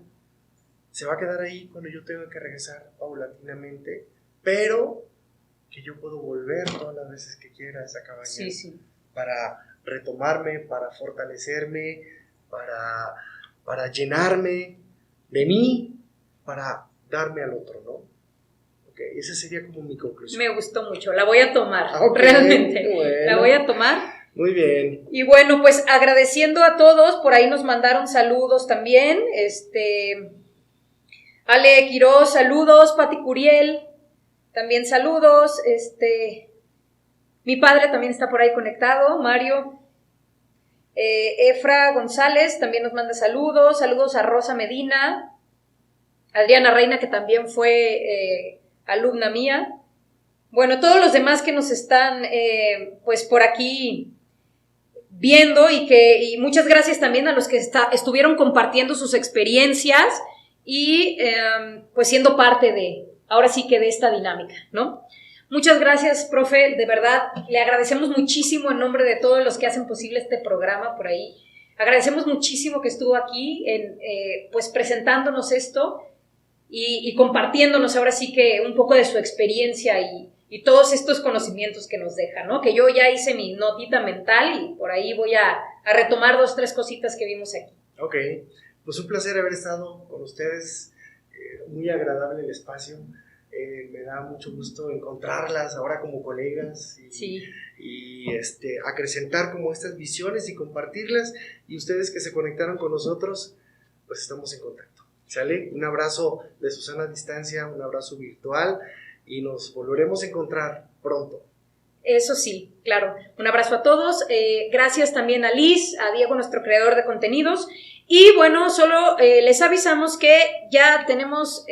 se va a quedar ahí cuando yo tenga que regresar paulatinamente pero que yo puedo volver todas las veces que quiera a esa cabaña. Sí, sí. Para retomarme, para fortalecerme, para llenarme de mí, para darme al otro, ¿no? Okay, esa sería como mi conclusión. Me gustó mucho, la voy a tomar, Okay, realmente, bueno. La voy a tomar. Muy bien. Y bueno, pues agradeciendo a todos, por ahí nos mandaron saludos también, Ale Quiroz, saludos, Pati Curiel, también saludos, mi padre también está por ahí conectado, Mario, Efra González también nos manda saludos a Rosa Medina, Adriana Reina, que también fue alumna mía, bueno, todos los demás que nos están pues por aquí viendo y muchas gracias también a los que estuvieron compartiendo sus experiencias y pues siendo parte de, ahora sí que de esta dinámica, ¿no? Muchas gracias, profe, de verdad, le agradecemos muchísimo en nombre de todos los que hacen posible este programa por ahí, agradecemos muchísimo que estuvo aquí pues presentándonos esto y compartiéndonos ahora sí que un poco de su experiencia y todos estos conocimientos que nos deja, ¿no? Que yo ya hice mi notita mental y por ahí voy a retomar 2, 3 cositas que vimos aquí. Ok, pues un placer haber estado con ustedes, muy agradable el espacio, me da mucho gusto encontrarlas ahora como colegas y acrecentar como estas visiones y compartirlas, y ustedes que se conectaron con nosotros, pues estamos en contacto. ¿Sale? Un abrazo de Susana a distancia, un abrazo virtual y nos volveremos a encontrar pronto. Eso sí, claro. Un abrazo a todos. Gracias también a Liz, a Diego, nuestro creador de contenidos. Y bueno, solo les avisamos que ya tenemos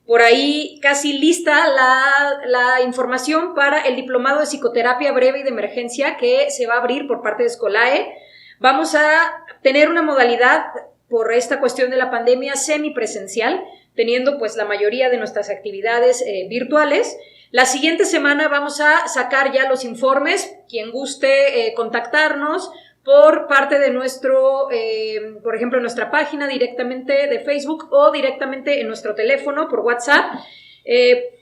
por ahí casi lista la información para el diplomado de psicoterapia breve y de emergencia que se va a abrir por parte de Scolae. Vamos a tener una modalidad por esta cuestión de la pandemia semipresencial, teniendo pues la mayoría de nuestras actividades virtuales. La siguiente semana vamos a sacar ya los informes, quien guste contactarnos por parte de nuestro, por ejemplo, nuestra página directamente de Facebook o directamente en nuestro teléfono por WhatsApp.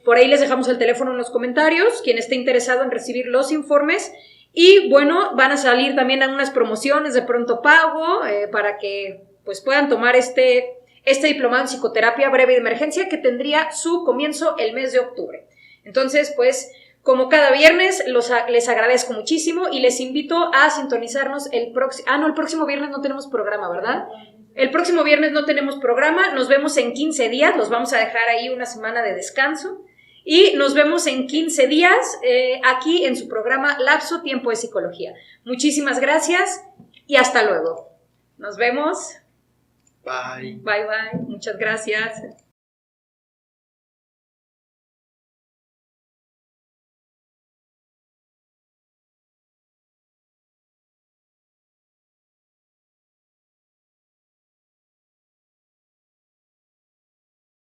Por ahí les dejamos el teléfono en los comentarios, quien esté interesado en recibir los informes. Y bueno, van a salir también algunas promociones de pronto pago para que pues puedan tomar este diplomado en psicoterapia breve de emergencia que tendría su comienzo el mes de octubre. Entonces, pues, como cada viernes, les agradezco muchísimo y les invito a sintonizarnos el próximo viernes no tenemos programa, ¿verdad? El próximo viernes no tenemos programa, nos vemos en 15 días, los vamos a dejar ahí una semana de descanso y nos vemos en 15 días aquí en su programa Lapso Tiempo de Psicología. Muchísimas gracias y hasta luego. Nos vemos. Bye. Bye, bye. Muchas gracias.